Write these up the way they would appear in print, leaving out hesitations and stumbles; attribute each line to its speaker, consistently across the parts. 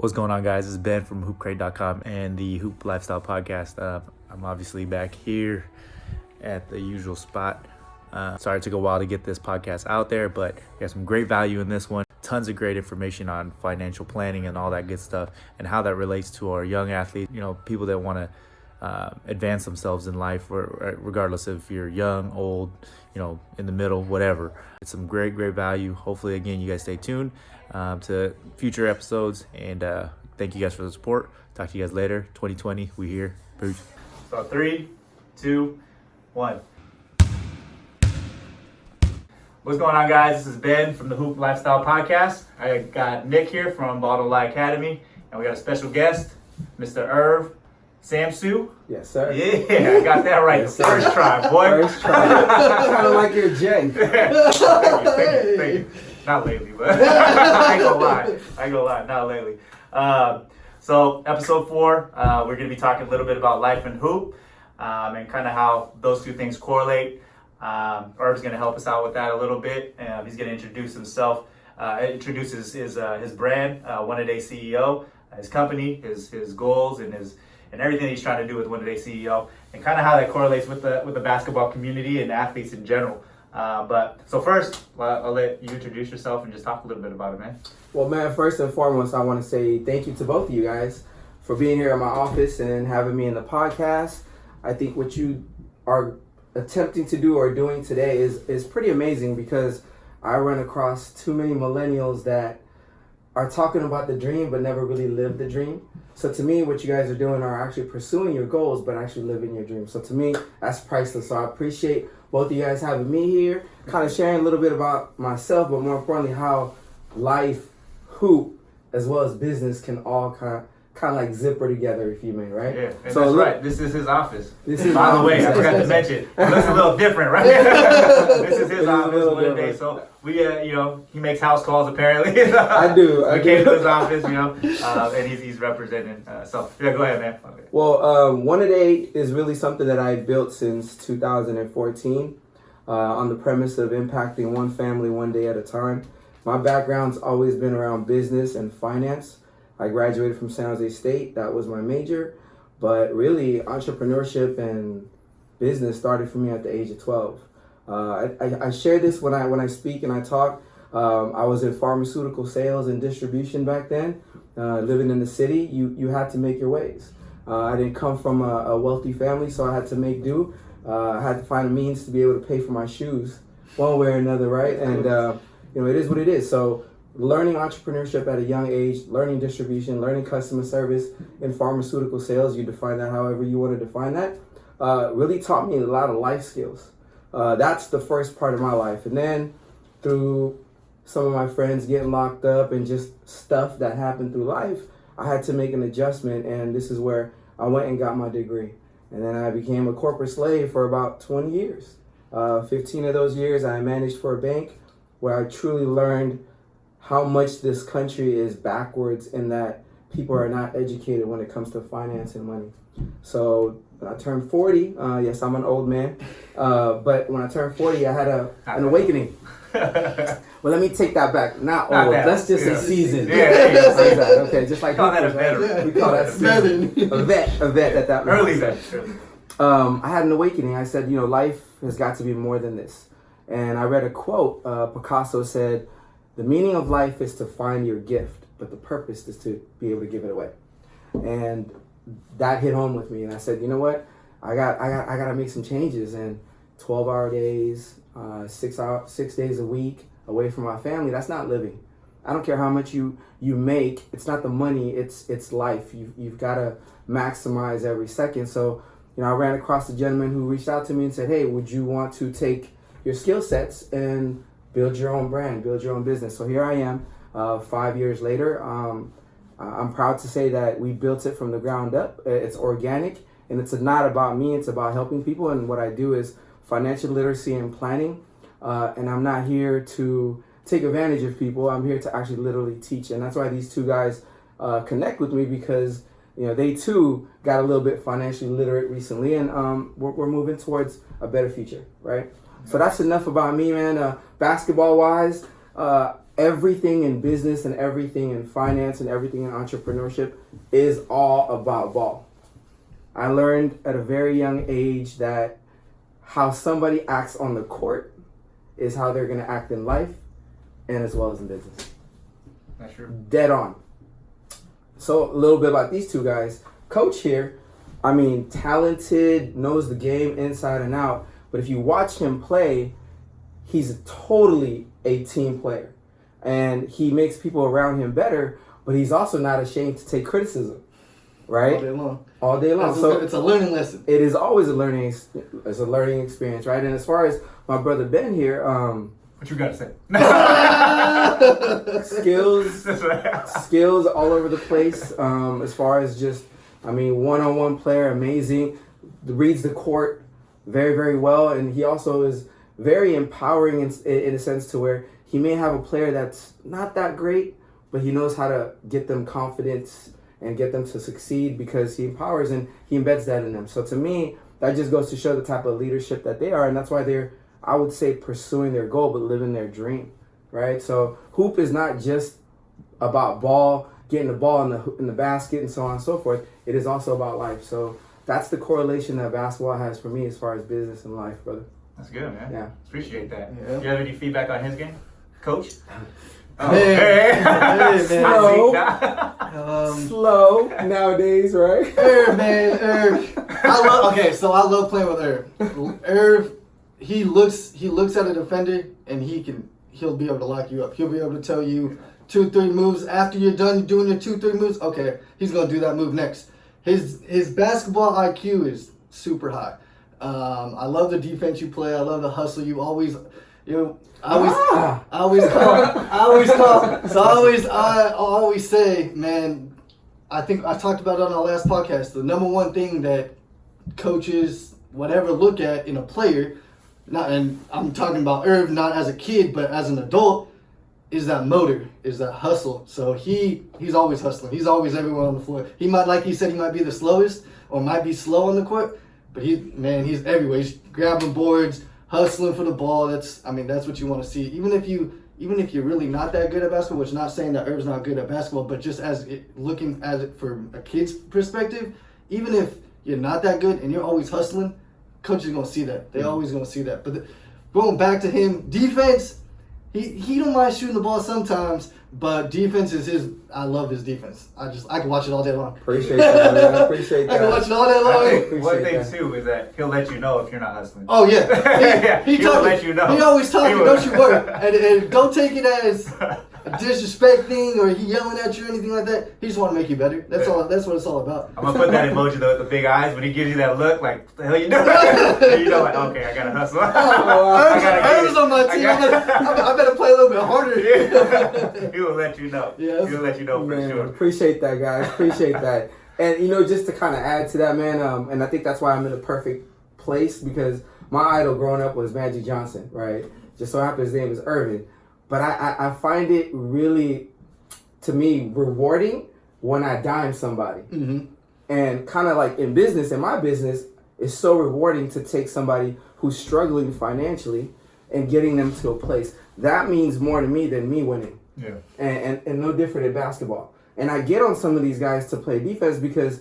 Speaker 1: What's going on, guys? This is Ben from hoopcrate.com and the Hoop Lifestyle Podcast. I'm obviously back here at the usual spot. Sorry it took a while to get this podcast out there, but we got some great value in this one. Tons of great information on financial planning and all that good stuff and how that relates to our young athletes, people that want to advance themselves in life, regardless if you're young, old, in the middle, whatever. It's some great value. Hopefully, again, you guys stay tuned to future episodes, and thank you guys for the support. Talk to you guys later. 2020, we here. Peace. So 3, 2, 1. What's going on, guys? This is Ben from the Hoop Lifestyle Podcast. I got Nick here from Bottle Lie Academy, and we got a special guest, Mr. Irv Syamsu.
Speaker 2: Yes, sir.
Speaker 1: Yeah, I got that right.
Speaker 2: Yes,
Speaker 1: First try, boy.
Speaker 2: First try. Kind of like your Jen.
Speaker 1: Thank you. Not lately, but I ain't gonna lie. Not lately. So episode 4, we're gonna be talking a little bit about life and hoop, and kind of how those two things correlate. Irv's gonna help us out with that a little bit. He's gonna introduce himself, introduce his brand, One A Day CEO, his company, his goals, and everything he's trying to do with One A Day CEO, and kind of how that correlates with the basketball community and athletes in general. But so first, I'll let you introduce yourself and just talk a little bit about it, man.
Speaker 2: Well, man, first and foremost, I want to say thank you to both of you guys for being here in my office and having me in the podcast. I think what you are attempting to do or doing today is pretty amazing, because I run across too many millennials that are talking about the dream but never really live the dream. So to me, what you guys are doing are actually pursuing your goals but actually living your dream. So to me, that's priceless. So I appreciate both of you guys having me here, kind of sharing a little bit about myself, but more importantly, how life, hoop, as well as business can all kind of like zipper together, if you may, right?
Speaker 1: Yeah, and so that's right. This is his office. By the way, I forgot to mention, it looks a little different, right? This is his office one day. So we, he makes house calls apparently.
Speaker 2: I do.
Speaker 1: I came to his office, and he's representing. So yeah, go ahead, man. Okay.
Speaker 2: Well, One A Day is really something that I built since 2014, on the premise of impacting one family one day at a time. My background's always been around business and finance. I graduated from San Jose State. That was my major. But really, entrepreneurship and business started for me at the age of 12. I share this when I speak and I talk. I was in pharmaceutical sales and distribution back then. Living in the city, you had to make your ways. I didn't come from a wealthy family, so I had to make do. I had to find a means to be able to pay for my shoes one way or another, right? And, it is what it is. So learning entrepreneurship at a young age, learning distribution, learning customer service in pharmaceutical sales, you define that however you want to define that, really taught me a lot of life skills. That's the first part of my life. And then through some of my friends getting locked up and just stuff that happened through life, I had to make an adjustment, and this is where I went and got my degree. And then I became a corporate slave for about 20 years. 15 of those years I managed for a bank, where I truly learned how much this country is backwards in that people are not educated when it comes to finance and money. So when I turned 40, yes, I'm an old man, but when I turned 40, I had an awakening. Well, let me take that back. Not old. Let's just say seasoned.
Speaker 1: Yeah.
Speaker 2: Okay, just like
Speaker 1: call that a veteran.
Speaker 2: We call that seasoned. A vet at that
Speaker 1: Early vet.
Speaker 2: I had an awakening. I said, life has got to be more than this. And I read a quote. Picasso said, "The meaning of life is to find your gift, but the purpose is to be able to give it away." And that hit home with me. And I said, you know what? I got to make some changes. And 12-hour days, 6 days a week away from my family, that's not living. I don't care how much you make. It's not the money. It's life. You've got to maximize every second. So, I ran across a gentleman who reached out to me and said, "Hey, would you want to take your skill sets and build your own brand, build your own business?" So here I am, 5 years later. I'm proud to say that we built it from the ground up. It's organic, and it's not about me. It's about helping people. And what I do is financial literacy and planning. And I'm not here to take advantage of people. I'm here to actually literally teach. And that's why these two guys connect with me, because they too got a little bit financially literate recently, and we're moving towards a better future, right? So that's enough about me, man. Basketball wise, everything in business and everything in finance and everything in entrepreneurship is all about ball. I learned at a very young age that how somebody acts on the court is how they're going to act in life and as well as in business.
Speaker 1: That's true.
Speaker 2: Dead on. So a little bit about these two guys. Coach here, I mean, talented, knows the game inside and out. But if you watch him play, he's totally a team player. And he makes people around him better, but he's also not ashamed to take criticism. Right?
Speaker 3: All day long.
Speaker 2: All day long. So
Speaker 3: it's a learning lesson.
Speaker 2: It is always a learning experience, right? And as far as my brother Ben here,
Speaker 1: what you got to say?
Speaker 2: skills all over the place. As far as just, I mean, one-on-one player, amazing. Reads the court very, very well. And he also is very empowering in a sense to where he may have a player that's not that great, but he knows how to get them confidence and get them to succeed because he empowers and he embeds that in them. So to me, that just goes to show the type of leadership that they are. And that's why they're, I would say, pursuing their goal, but living their dream, right? So hoop is not just about ball, getting the ball in the basket and so on and so forth. It is also about life. So that's the correlation that basketball has for me as far as business and life, brother.
Speaker 1: That's good, man.
Speaker 2: Yeah.
Speaker 1: Appreciate that.
Speaker 3: Yeah.
Speaker 1: You have any feedback on his game, Coach? Oh,
Speaker 3: Hey, man.
Speaker 2: Slow nowadays, right?
Speaker 3: Irv, man, Irv. I love playing with Irv. Irv, he looks at a defender and he'll be able to lock you up. He'll be able to tell you 2-3 moves after you're done doing your 2-3 moves. Okay, he's gonna do that move next. His basketball IQ is super high. I love the defense you play. I love the hustle. You always, I always say, man, I think I talked about it on our last podcast. The number one thing that coaches, whatever, look at in a player, and I'm talking about Irv not as a kid, but as an adult, is that motor, is that hustle. So he's always hustling. He's always everywhere on the floor. He might, like he said, he might be the slowest or might be slow on the court, but he's everywhere. He's grabbing boards, hustling for the ball. That's what you want to see. Even if you're really not that good at basketball, which is not saying that Irv's not good at basketball, but just looking at it from a kid's perspective, even if you're not that good and you're always hustling, coach is gonna see that. They're always gonna see that. But going back to him, defense. He don't mind shooting the ball sometimes, but defense is his. I love his defense. I can watch it all day long.
Speaker 2: Appreciate that, man. I appreciate that.
Speaker 3: I can watch it all day long.
Speaker 1: I think one thing too is that he'll let you know if you're not hustling.
Speaker 3: Oh yeah,
Speaker 1: He will let you know.
Speaker 3: He always talking. Don't you worry, and don't take it as a disrespect thing or he yelling at you or anything like that. He just want to make you better. That's all. That's what it's all about.
Speaker 1: I'm gonna put that emoji though with the big eyes when he gives you that look, like what the hell you doing? You know, like okay, I gotta hustle.
Speaker 3: Irv's on my team. I better play a little bit harder.
Speaker 1: He will let you know.
Speaker 3: Yes.
Speaker 1: He'll let you know for
Speaker 2: Man,
Speaker 1: sure.
Speaker 2: appreciate that, guys. Appreciate that. And just to kind of add to that, man, and I think that's why I'm in the perfect place because my idol growing up was Magic Johnson, right? Just so happens his name is Irvin. But I find it really, to me, rewarding when I dime somebody.
Speaker 3: Mm-hmm.
Speaker 2: And kind of like in my business, it's so rewarding to take somebody who's struggling financially and getting them to a place. That means more to me than me winning.
Speaker 1: Yeah.
Speaker 2: And no different in basketball. And I get on some of these guys to play defense because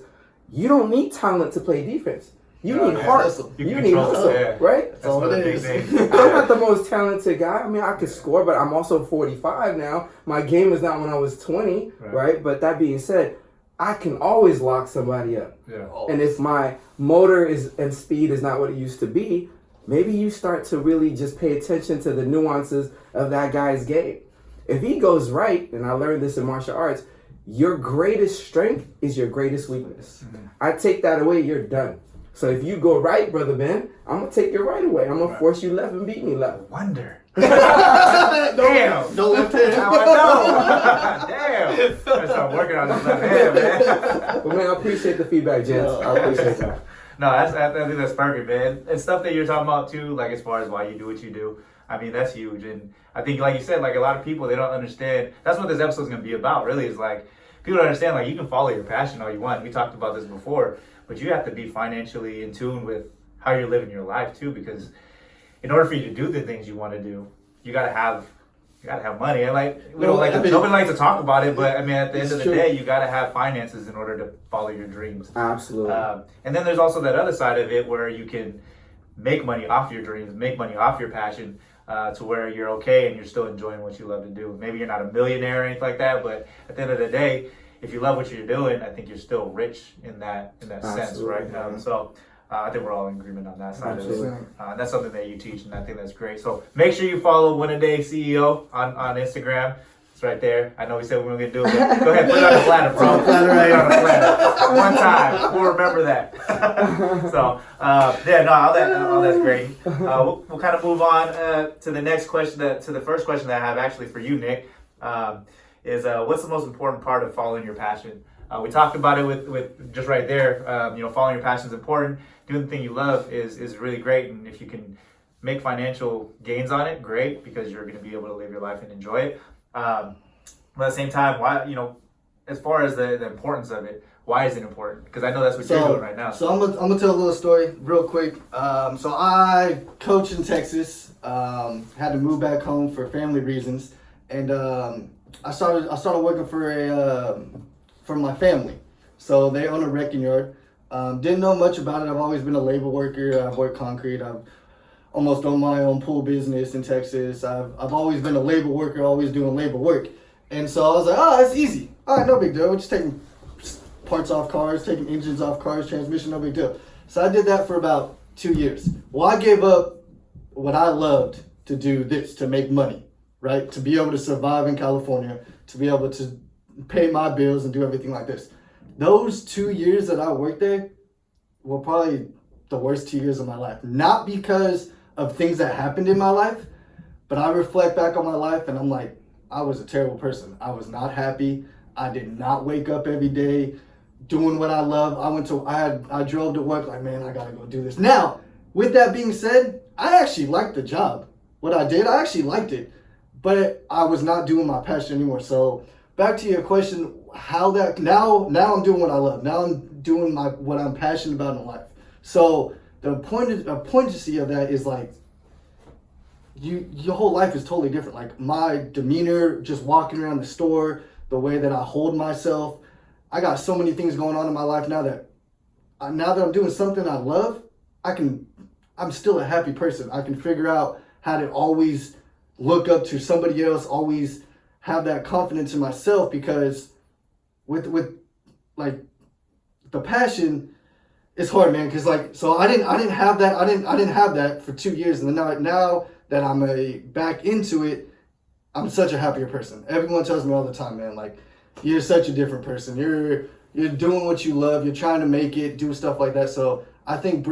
Speaker 2: you don't need talent to play defense. You need heart.
Speaker 3: Hustle.
Speaker 2: You need hustle, right?
Speaker 1: That's all it is.
Speaker 2: I'm not the most talented guy. I mean, I could score, but I'm also 45 now. My game is not when I was 20, right? But that being said, I can always lock somebody up.
Speaker 1: Yeah.
Speaker 2: And if my motor and speed is not what it used to be, maybe you start to really just pay attention to the nuances of that guy's game. If he goes right, and I learned this in martial arts, your greatest strength is your greatest weakness. Mm-hmm. I take that away, you're done. So if you go right, brother Ben, I'm going to take your right away. I'm going to force you left and beat me left.
Speaker 1: Wonder.
Speaker 3: Damn. No left hand.
Speaker 1: Damn. Gotta start working on this left hand, man.
Speaker 2: But man, I appreciate the feedback, gents. I appreciate that.
Speaker 1: No, I think that's perfect, man. And stuff that you're talking about too, like as far as why you do what you do. I mean, that's huge. And I think, like you said, like a lot of people, they don't understand. That's what this episode's going to be about, really, is like, people don't understand, like, you can follow your passion all you want. We talked about this before, but you have to be financially in tune with how you're living your life, too, because in order for you to do the things you want to do, you got to have you gotta have money. And like nobody likes to talk about it, but I mean, at the end of the day, you gotta have finances in order to follow your dreams.
Speaker 2: Absolutely.
Speaker 1: And then there's also that other side of it where you can make money off your dreams, make money off your passion, to where you're okay and you're still enjoying what you love to do. Maybe you're not a millionaire or anything like that, but at the end of the day, if you love what you're doing, I think you're still rich in that sense, right? So I think we're all in agreement on that side of it. That's something that you teach, and I think that's great. So make sure you follow Win a Day CEO on Instagram. It's right there. I know we said we weren't going to do it, but go ahead, put it on the platter, bro. Put it right on the platter. One time. We'll remember that. So, all that's great. We'll kind of move on to the next question, to the first question that I have actually for you, Nick, is what's the most important part of following your passion? We talked about it with just right there. Following your passion is important. Doing the thing you love is really great. And if you can make financial gains on it, great, because you're going to be able to live your life and enjoy it. But at the same time, why, as far as the importance of it, why is it important? Because I know that's what you're doing right now.
Speaker 3: So I'm gonna tell a little story real quick. So I coach in Texas. Had to move back home for family reasons, and I started working for my family. So they own a wrecking yard. Didn't know much about it. I've always been a labor worker. I've worked concrete. I've almost owned my own pool business in Texas. I've always been a labor worker, always doing labor work. And so I was like, oh, it's easy. All right, no big deal. We're just taking parts off cars, taking engines off cars, transmission, no big deal. So I did that for about 2 years. Well, I gave up what I loved to do this, to make money, right? To be able to survive in California, to be able to pay my bills and do everything like this. Those 2 years that I worked there were probably the worst 2 years of my life. Not because of things that happened in my life, but I reflect back on my life and I'm like, I was a terrible person. I was not happy. I did not wake up every day doing what I love. I drove to work like, man, I gotta go do this. Now, with that being said, I actually liked the job. What I did, I actually liked it, but I was not doing my passion anymore. So back to your question, how that now I'm doing what I love. Now I'm doing what I'm passionate about in life. So the poignancy of that is like, your whole life is totally different. Like my demeanor, just walking around the store, the way that I hold myself. I got so many things going on in my life now that I'm doing something I love. I'm still a happy person. I can figure out how to always look up to somebody else, always have that confidence in myself, because with like the passion, it's hard, man. Cause like, so I didn't have that. I didn't have that for 2 years. And then now that I'm back into it, I'm such a happier person. Everyone tells me all the time, man, like, you're such a different person. You're doing what you love. You're trying to make it, do stuff like that. So I think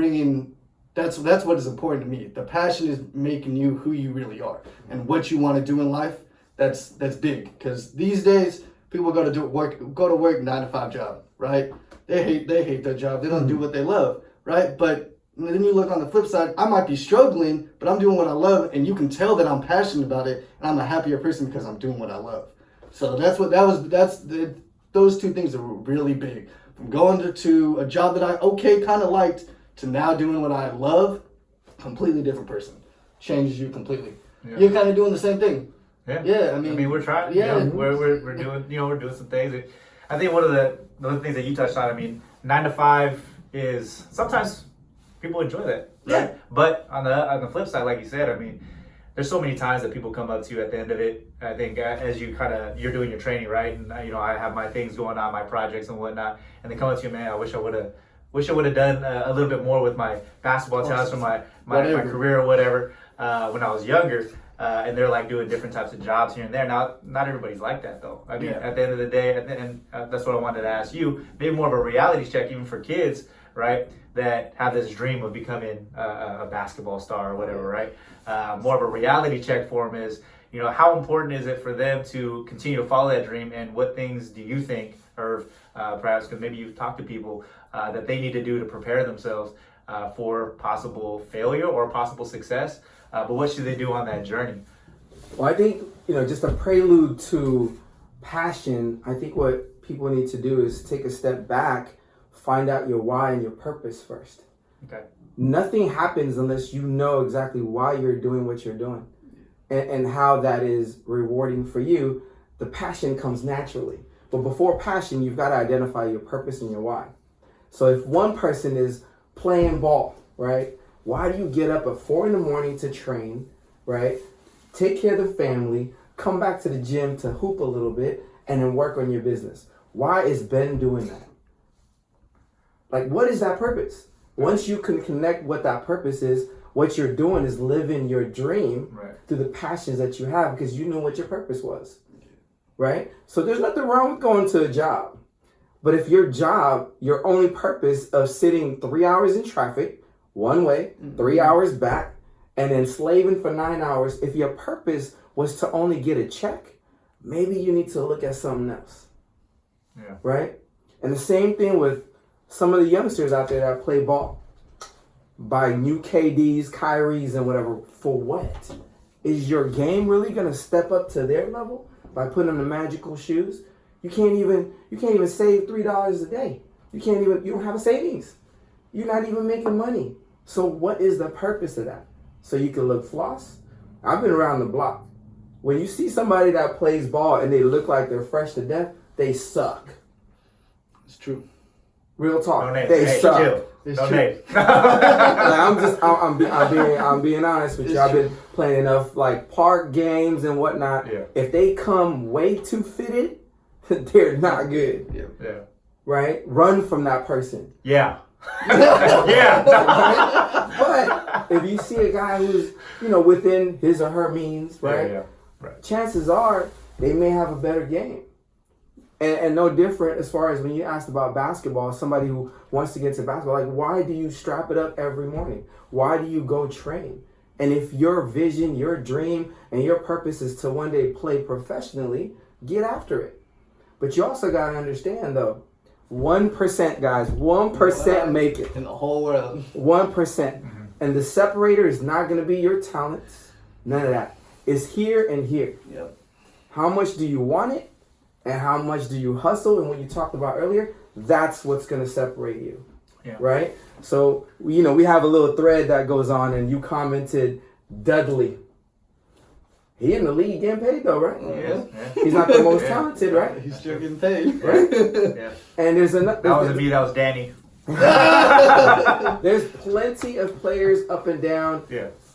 Speaker 3: that's what is important to me. The passion is making you who you really are and what you want to do in life. That's big, because these days people go to work 9-to-5 job, right? They hate their job. They don't do what they love, right? But then you look on the flip side, I might be struggling, but I'm doing what I love, and you can tell that I'm passionate about it, and I'm a happier person because I'm doing what I love. So those two things are really big. From going to a job that I kind of liked to now doing what I love, completely different person. Changes you completely. Yeah. You're kind of doing the same thing.
Speaker 1: Yeah. I mean, we're trying. Yeah. We're doing some things. I think one of the things that you touched on, I mean, 9-to-5 is sometimes people enjoy that, right? Yeah. But on the flip side, like you said, I mean, there's so many times that people come up to you at the end of it. I think as you're doing your training, right? And I have my things going on, my projects and whatnot, and they come up to you, man, I wish I would have done a little bit more with my basketball talents or my career or whatever when I was younger. And they're like doing different types of jobs here and there. Now, not everybody's like that though. I mean, at the end of the day, and that's what I wanted to ask you, maybe more of a reality check even for kids, right? That have this dream of becoming a basketball star or whatever, right? More of a reality check for them is, how important is it for them to continue to follow that dream, and what things do you think, Irv, perhaps because maybe you've talked to people that they need to do to prepare themselves for possible failure or possible success, but what should they do on that journey?
Speaker 2: Well, I think, just a prelude to passion, I think what people need to do is take a step back, find out your why and your purpose first.
Speaker 1: Okay.
Speaker 2: Nothing happens unless you know exactly why you're doing what you're doing. and how that is rewarding for you, the passion comes naturally. But before passion, you've got to identify your purpose and your why. So if one person is playing ball, right? Why do you get up at 4 a.m. to train, right? Take care of the family, come back to the gym to hoop a little bit, and then work on your business? Why is Ben doing that? Like, what is that purpose? Once you can connect what that purpose is, what you're doing is living your dream through the passions that you have because you knew what your purpose was, right? So there's nothing wrong with going to a job. But if your job, your only purpose of sitting 3 hours in traffic, one way, 3 hours back, and then slaving for 9 hours, if your purpose was to only get a check, maybe you need to look at something else, right? And the same thing with some of the youngsters out there that play ball. Buy new KDs, Kyries, and whatever. For what? Is your game really going to step up to their level by putting on the magical shoes? You can't even save $3 a day. You don't have a savings. You're not even making money. So what is the purpose of that? So you can look floss? I've been around the block. When you see somebody that plays ball and they look like they're fresh to death, they suck.
Speaker 3: It's true.
Speaker 2: Real talk.
Speaker 1: No
Speaker 2: they suck.
Speaker 1: Chill.
Speaker 3: It's
Speaker 1: no
Speaker 3: true.
Speaker 2: I'm being honest with you. I've been playing enough like park games and whatnot.
Speaker 1: Yeah.
Speaker 2: If they come way too fitted, they're not good.
Speaker 1: Yeah.
Speaker 2: Right? Run from that person.
Speaker 1: Yeah. Yeah.
Speaker 2: But if you see a guy who's, within his or her means, right?
Speaker 1: Yeah. Right.
Speaker 2: Chances are they may have a better game. And no different as far as when you asked about basketball, somebody who wants to get into basketball, like, why do you strap it up every morning? Why do you go train? And if your vision, your dream, and your purpose is to one day play professionally, get after it. But you also got to understand, though, 1%, guys, 1% make it.
Speaker 3: In the whole world.
Speaker 2: 1%.
Speaker 1: Mm-hmm.
Speaker 2: And the separator is not going to be your talents. None of that. It's here and here.
Speaker 3: Yep.
Speaker 2: How much do you want it? And how much do you hustle? And what you talked about earlier, that's what's going to separate you, right? So, we have a little thread that goes on, and you commented, Dudley. He in the league getting paid, though, right?
Speaker 1: Yeah.
Speaker 2: He's not the most talented, right?
Speaker 3: He's still getting paid.
Speaker 2: Right?
Speaker 1: Yeah.
Speaker 2: And there's another.
Speaker 1: That wasn't me, that was Danny.
Speaker 2: There's plenty of players up and down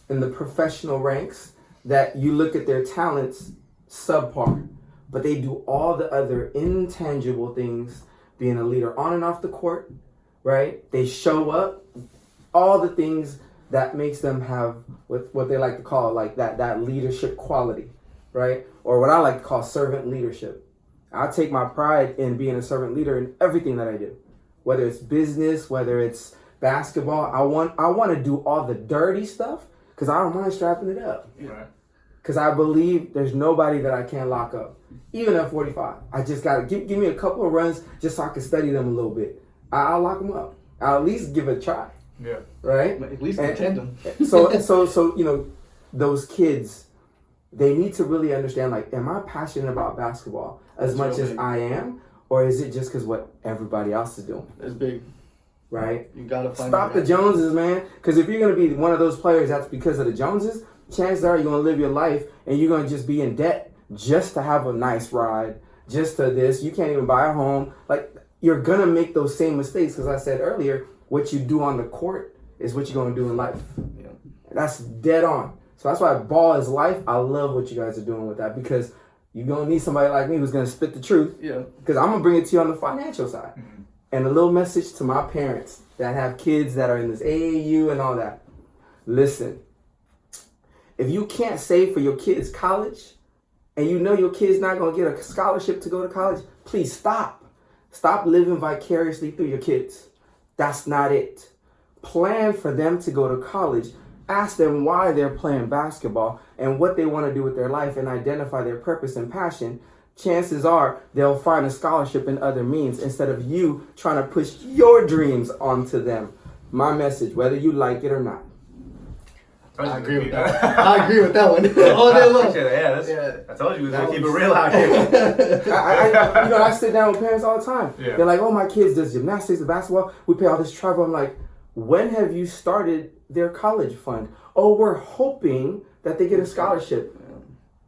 Speaker 2: in the professional ranks that you look at their talents subpar. But they do all the other intangible things, being a leader on and off the court, right? They show up, all the things that makes them have what they like to call like that leadership quality, right? Or what I like to call servant leadership. I take my pride in being a servant leader in everything that I do, whether it's business, whether it's basketball. I want to do all the dirty stuff because I don't mind strapping it up.
Speaker 1: Right.
Speaker 2: Because I believe there's nobody that I can't lock up. Even at 45. I just got to give me a couple of runs just so I can study them a little bit. I'll lock them up. I'll at least give it a try.
Speaker 1: Yeah.
Speaker 2: Right?
Speaker 3: At least contend them.
Speaker 2: So, those kids, they need to really understand, like, am I passionate about basketball as much as I am? Or is it just because what everybody else is doing?
Speaker 3: That's big.
Speaker 2: Right?
Speaker 3: You got to find
Speaker 2: Stop the Joneses, man. Because if you're going to be one of those players that's because of the Joneses, chances are you're going to live your life and you're going to just be in debt just to have a nice ride, just to this. You can't even buy a home. Like, you're going to make those same mistakes because I said earlier, what you do on the court is what you're going to do in life.
Speaker 3: Yeah.
Speaker 2: That's dead on. So that's why ball is life. I love what you guys are doing with that because you're going to need somebody like me who's going to spit the truth.
Speaker 3: Yeah.
Speaker 2: Because I'm going to bring it to you on the financial side. Mm-hmm. And a little message to my parents that have kids that are in this AAU and all that. Listen. If you can't save for your kids' college and you know your kid's not going to get a scholarship to go to college, please stop. Stop living vicariously through your kids. That's not it. Plan for them to go to college. Ask them why they're playing basketball and what they want to do with their life and identify their purpose and passion. Chances are they'll find a scholarship in other means instead of you trying to push your dreams onto them. My message, whether you like it or not.
Speaker 3: I agree with that. I agree with that one. All day long.
Speaker 1: I told you we was gonna keep it real out here.
Speaker 2: I sit down with parents all the time.
Speaker 1: Yeah.
Speaker 2: They're like, "Oh, my kids does gymnastics, basketball. We pay all this travel." I'm like, "When have you started their college fund?" "Oh, we're hoping that they get a scholarship."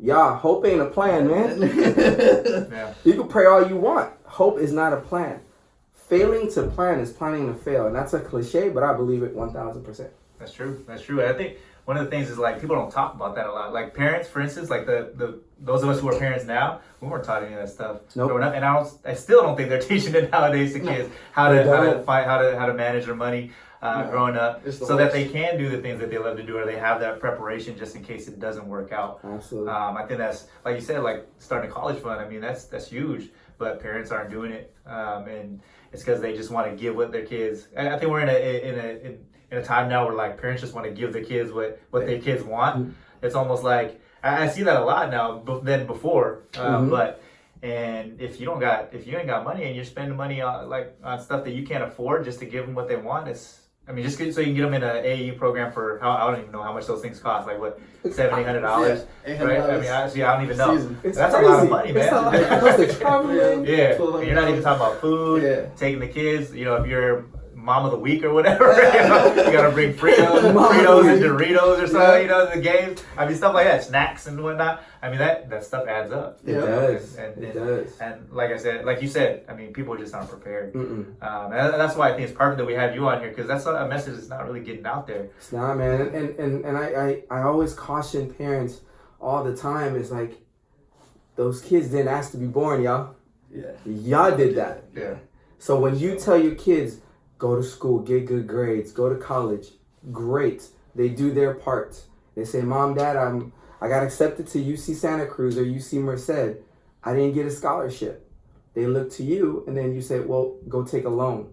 Speaker 2: Yeah, hope ain't a plan, man.
Speaker 1: Yeah.
Speaker 2: You can pray all you want. Hope is not a plan. Failing to plan is planning to fail. And that's a cliche, but I believe it 1,000%.
Speaker 1: That's true. That's true. And I think one of the things is like people don't talk about that a lot. Like parents, for instance, like the those of us who are parents now, we weren't taught any of that stuff growing up. And I still don't think they're teaching it nowadays to kids how to manage their money growing up, so that they can do the things that they love to do, or they have that preparation just in case it doesn't work out.
Speaker 2: Absolutely.
Speaker 1: I think that's, like you said, like starting a college fund. I mean, that's huge, but parents aren't doing it, and it's because they just want to give what their kids. I think we're in a time now where like parents just want to give their kids what their kids want. Mm-hmm. It's almost like I see that a lot now than before. But if you ain't got money and you're spending money on stuff that you can't afford just to give them what they want, so you can get them in an AAU program for I don't even know how much those things cost. Like what, $700-$800, right? I mean, I don't even know.
Speaker 2: That's
Speaker 1: a
Speaker 2: crazy.
Speaker 1: lot of money, man.
Speaker 2: It's a lot. Plus the traveling.
Speaker 1: Yeah, and you're not even talking about food, taking the kids. You know, if you're Mom of the Week or whatever, you gotta bring Fritos and Doritos or something, the games. I mean, stuff like that, snacks and whatnot. I mean, that stuff adds up.
Speaker 2: It does.
Speaker 1: It does. And like you said, I mean, people just aren't prepared. And that's why I think it's perfect that we have you on here, because that's a message that's not really getting out there.
Speaker 2: It's not, man. And I always caution parents all the time. It's like, those kids didn't ask to be born, y'all. Yeah. Y'all did that.
Speaker 1: Yeah.
Speaker 2: So when you tell your kids, go to school, get good grades, go to college, great. They do their part. They say, Mom, Dad, I got accepted to UC Santa Cruz or UC Merced. I didn't get a scholarship. They look to you, and then you say, well, go take a loan.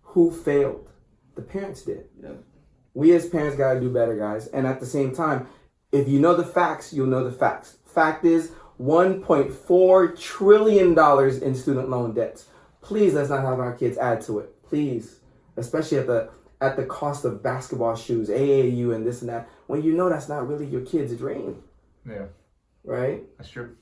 Speaker 2: Who failed? The parents did. Yeah. We as parents got to do better, guys. And at the same time, if you know the facts, you'll know the facts. Fact is, $1.4 trillion in student loan debts. Please, let's not have our kids add to it. Please. Especially at the cost of basketball shoes, AAU, and this and that, when you know that's not really your kid's dream.
Speaker 1: Yeah.
Speaker 2: Right?
Speaker 1: That's true,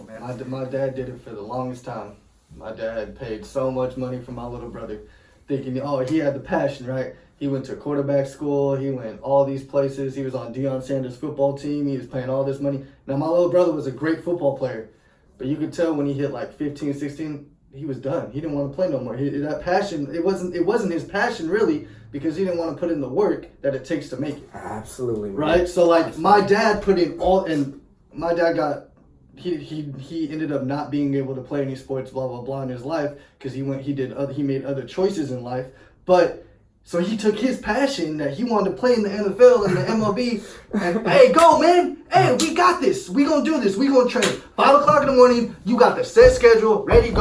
Speaker 1: man.
Speaker 3: My dad did it for the longest time. My dad paid so much money for my little brother, thinking, he had the passion, right? He went to quarterback school. He went all these places. He was on Deion Sanders' football team. He was paying all this money. Now, my little brother was a great football player, but you could tell when he hit like 15, 16, he was done. He didn't want to play no more. That passion, it wasn't his passion really, because he didn't want to put in the work that it takes to make it.
Speaker 2: Absolutely.
Speaker 3: Right? So like my dad put in all, and my dad got, he ended up not being able to play any sports, blah, blah, blah in his life, because he made other choices in life. But so he took his passion that he wanted to play in the NFL and the MLB, and hey, go, man. Hey, we got this. We gonna do this. We gonna train. 5 o'clock in the morning, you got the set schedule, ready,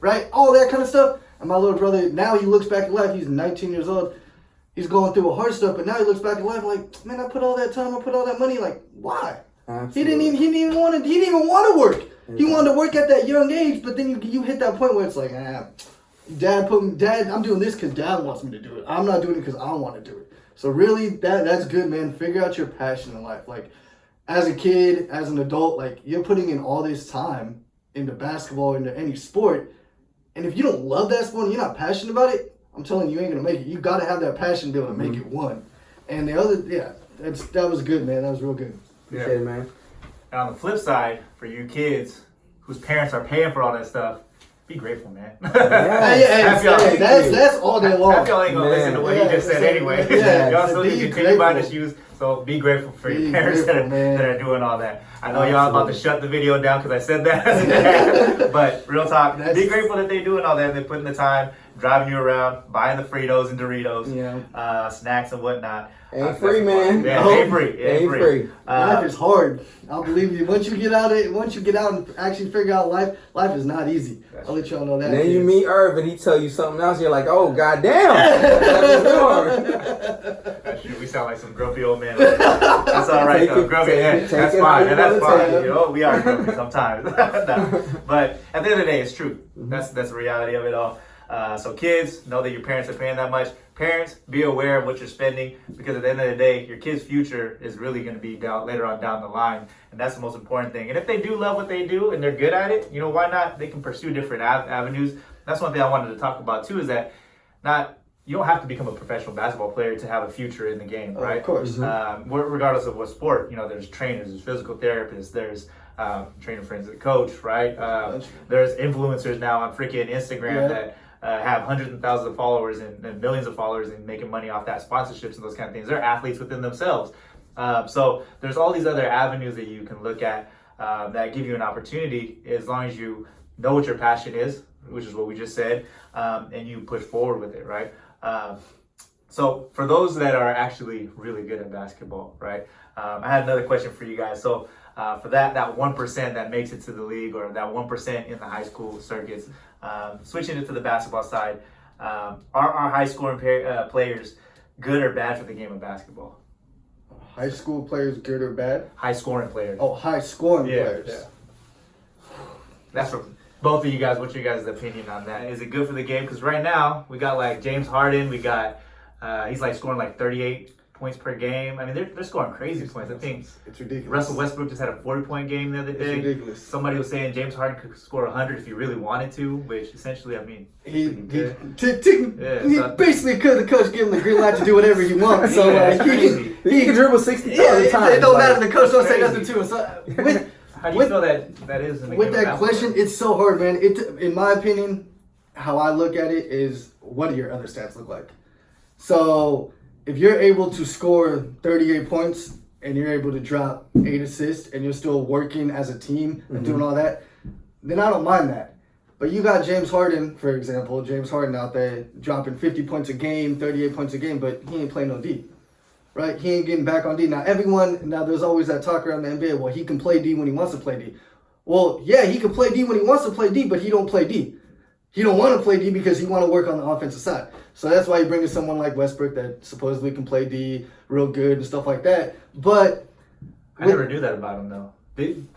Speaker 3: right? All that kind of stuff. And my little brother, now he looks back at life. He's 19 years old. He's going through a hard stuff, but now he looks back at life like, man, I put all that time, I put all that money. Like, why? Absolutely. He didn't even want to work. Exactly. He wanted to work at that young age, but then you hit that point where it's like, Dad, I'm doing this because Dad wants me to do it. I'm not doing it because I want to do it. So really, that's good, man. Figure out your passion in life. Like, as a kid, as an adult, like, you're putting in all this time into basketball, into any sport, and if you don't love that sport and you're not passionate about it, I'm telling you ain't going to make it. You got to have that passion to be able to make it one. And the other, that was good, man. That was real good.
Speaker 2: Yeah. Appreciate it, man.
Speaker 1: And on the flip side, for you kids whose parents are paying for all that stuff, be grateful, man.
Speaker 3: That's all day long.
Speaker 1: Half y'all ain't gonna listen to what he just said anyway. Y'all still need to continue buying the shoes. So be grateful for your parents that are doing all that. I know y'all about to shut the video down because I said that. But real talk, be grateful that they're doing all that. They're putting the time, driving you around, buying the Fritos and Doritos, snacks and whatnot.
Speaker 2: Ain't free, man.
Speaker 1: Yeah, ain't free.
Speaker 3: Life is hard. I'll believe you. Once you get out and actually figure out life is not easy. I'll let y'all know that.
Speaker 2: And then you meet Irv and he tell you something else. You're like, oh, goddamn.
Speaker 1: We sound like some grumpy old men. That's all right, though. Grumpy, that's fine. That's fine. We are grumpy sometimes. No. But at the end of the day, it's true. That's the reality of it all. So kids, know that your parents are paying that much. Parents, be aware of what you're spending, because at the end of the day, your kid's future is really going to be later on down the line, and that's the most important thing. And if they do love what they do and they're good at it, why not? They can pursue different avenues. That's one thing I wanted to talk about too, is that you don't have to become a professional basketball player to have a future in the game, right?
Speaker 3: Of course.
Speaker 1: Regardless of what sport, there's trainers, there's physical therapists, there's trainer friends of the coach, right? There's influencers now on freaking Instagram that have hundreds of thousands of followers and millions of followers and making money off that, sponsorships and those kind of things. They're athletes within themselves. So there's all these other avenues that you can look at that give you an opportunity as long as you know what your passion is, which is what we just said, and you push forward with it, right? So for those that are actually really good at basketball, right? I had another question for you guys. So for that 1% that makes it to the league, or that 1% in the high school circuits, switching it to the basketball side, are high scoring players good or bad for the game of basketball?
Speaker 3: High school players good or bad?
Speaker 1: High scoring players.
Speaker 3: Oh, high scoring players.
Speaker 1: Yeah. That's for both of you guys. What's your guys' opinion on that? Is it good for the game? Because right now we got like James Harden. We got he's like scoring like 38 points per game. I mean, they're scoring crazy points. I think
Speaker 3: it's ridiculous.
Speaker 1: Russell Westbrook just had a 40-point game the other day.
Speaker 3: It's ridiculous.
Speaker 1: Somebody was saying James Harden could score 100 if he really wanted to, which essentially, I mean,
Speaker 3: he
Speaker 1: so,
Speaker 3: basically could. The coach give him the green light to do whatever he wants. So
Speaker 2: he can dribble 60 times.
Speaker 3: It don't matter. The coach don't say nothing to him. So
Speaker 1: how do you feel that is in the
Speaker 3: with
Speaker 1: game
Speaker 3: that question? It's so hard, man. In my opinion, how I look at it is, what do your other stats look like? So if you're able to score 38 points and you're able to drop 8 assists and you're still working as a team and doing all that, then I don't mind that. But you got James Harden, for example, out there dropping 50 points a game, 38 points a game, but he ain't playing no D, right? He ain't getting back on D. Now there's always that talk around the NBA, well, he can play D when he wants to play D. Well, yeah, he can play D when he wants to play D, but he don't play D. He don't want to play D because he want to work on the offensive side. So that's why you bring in someone like Westbrook that supposedly can play D real good and stuff like that. But
Speaker 1: I never knew that about him though.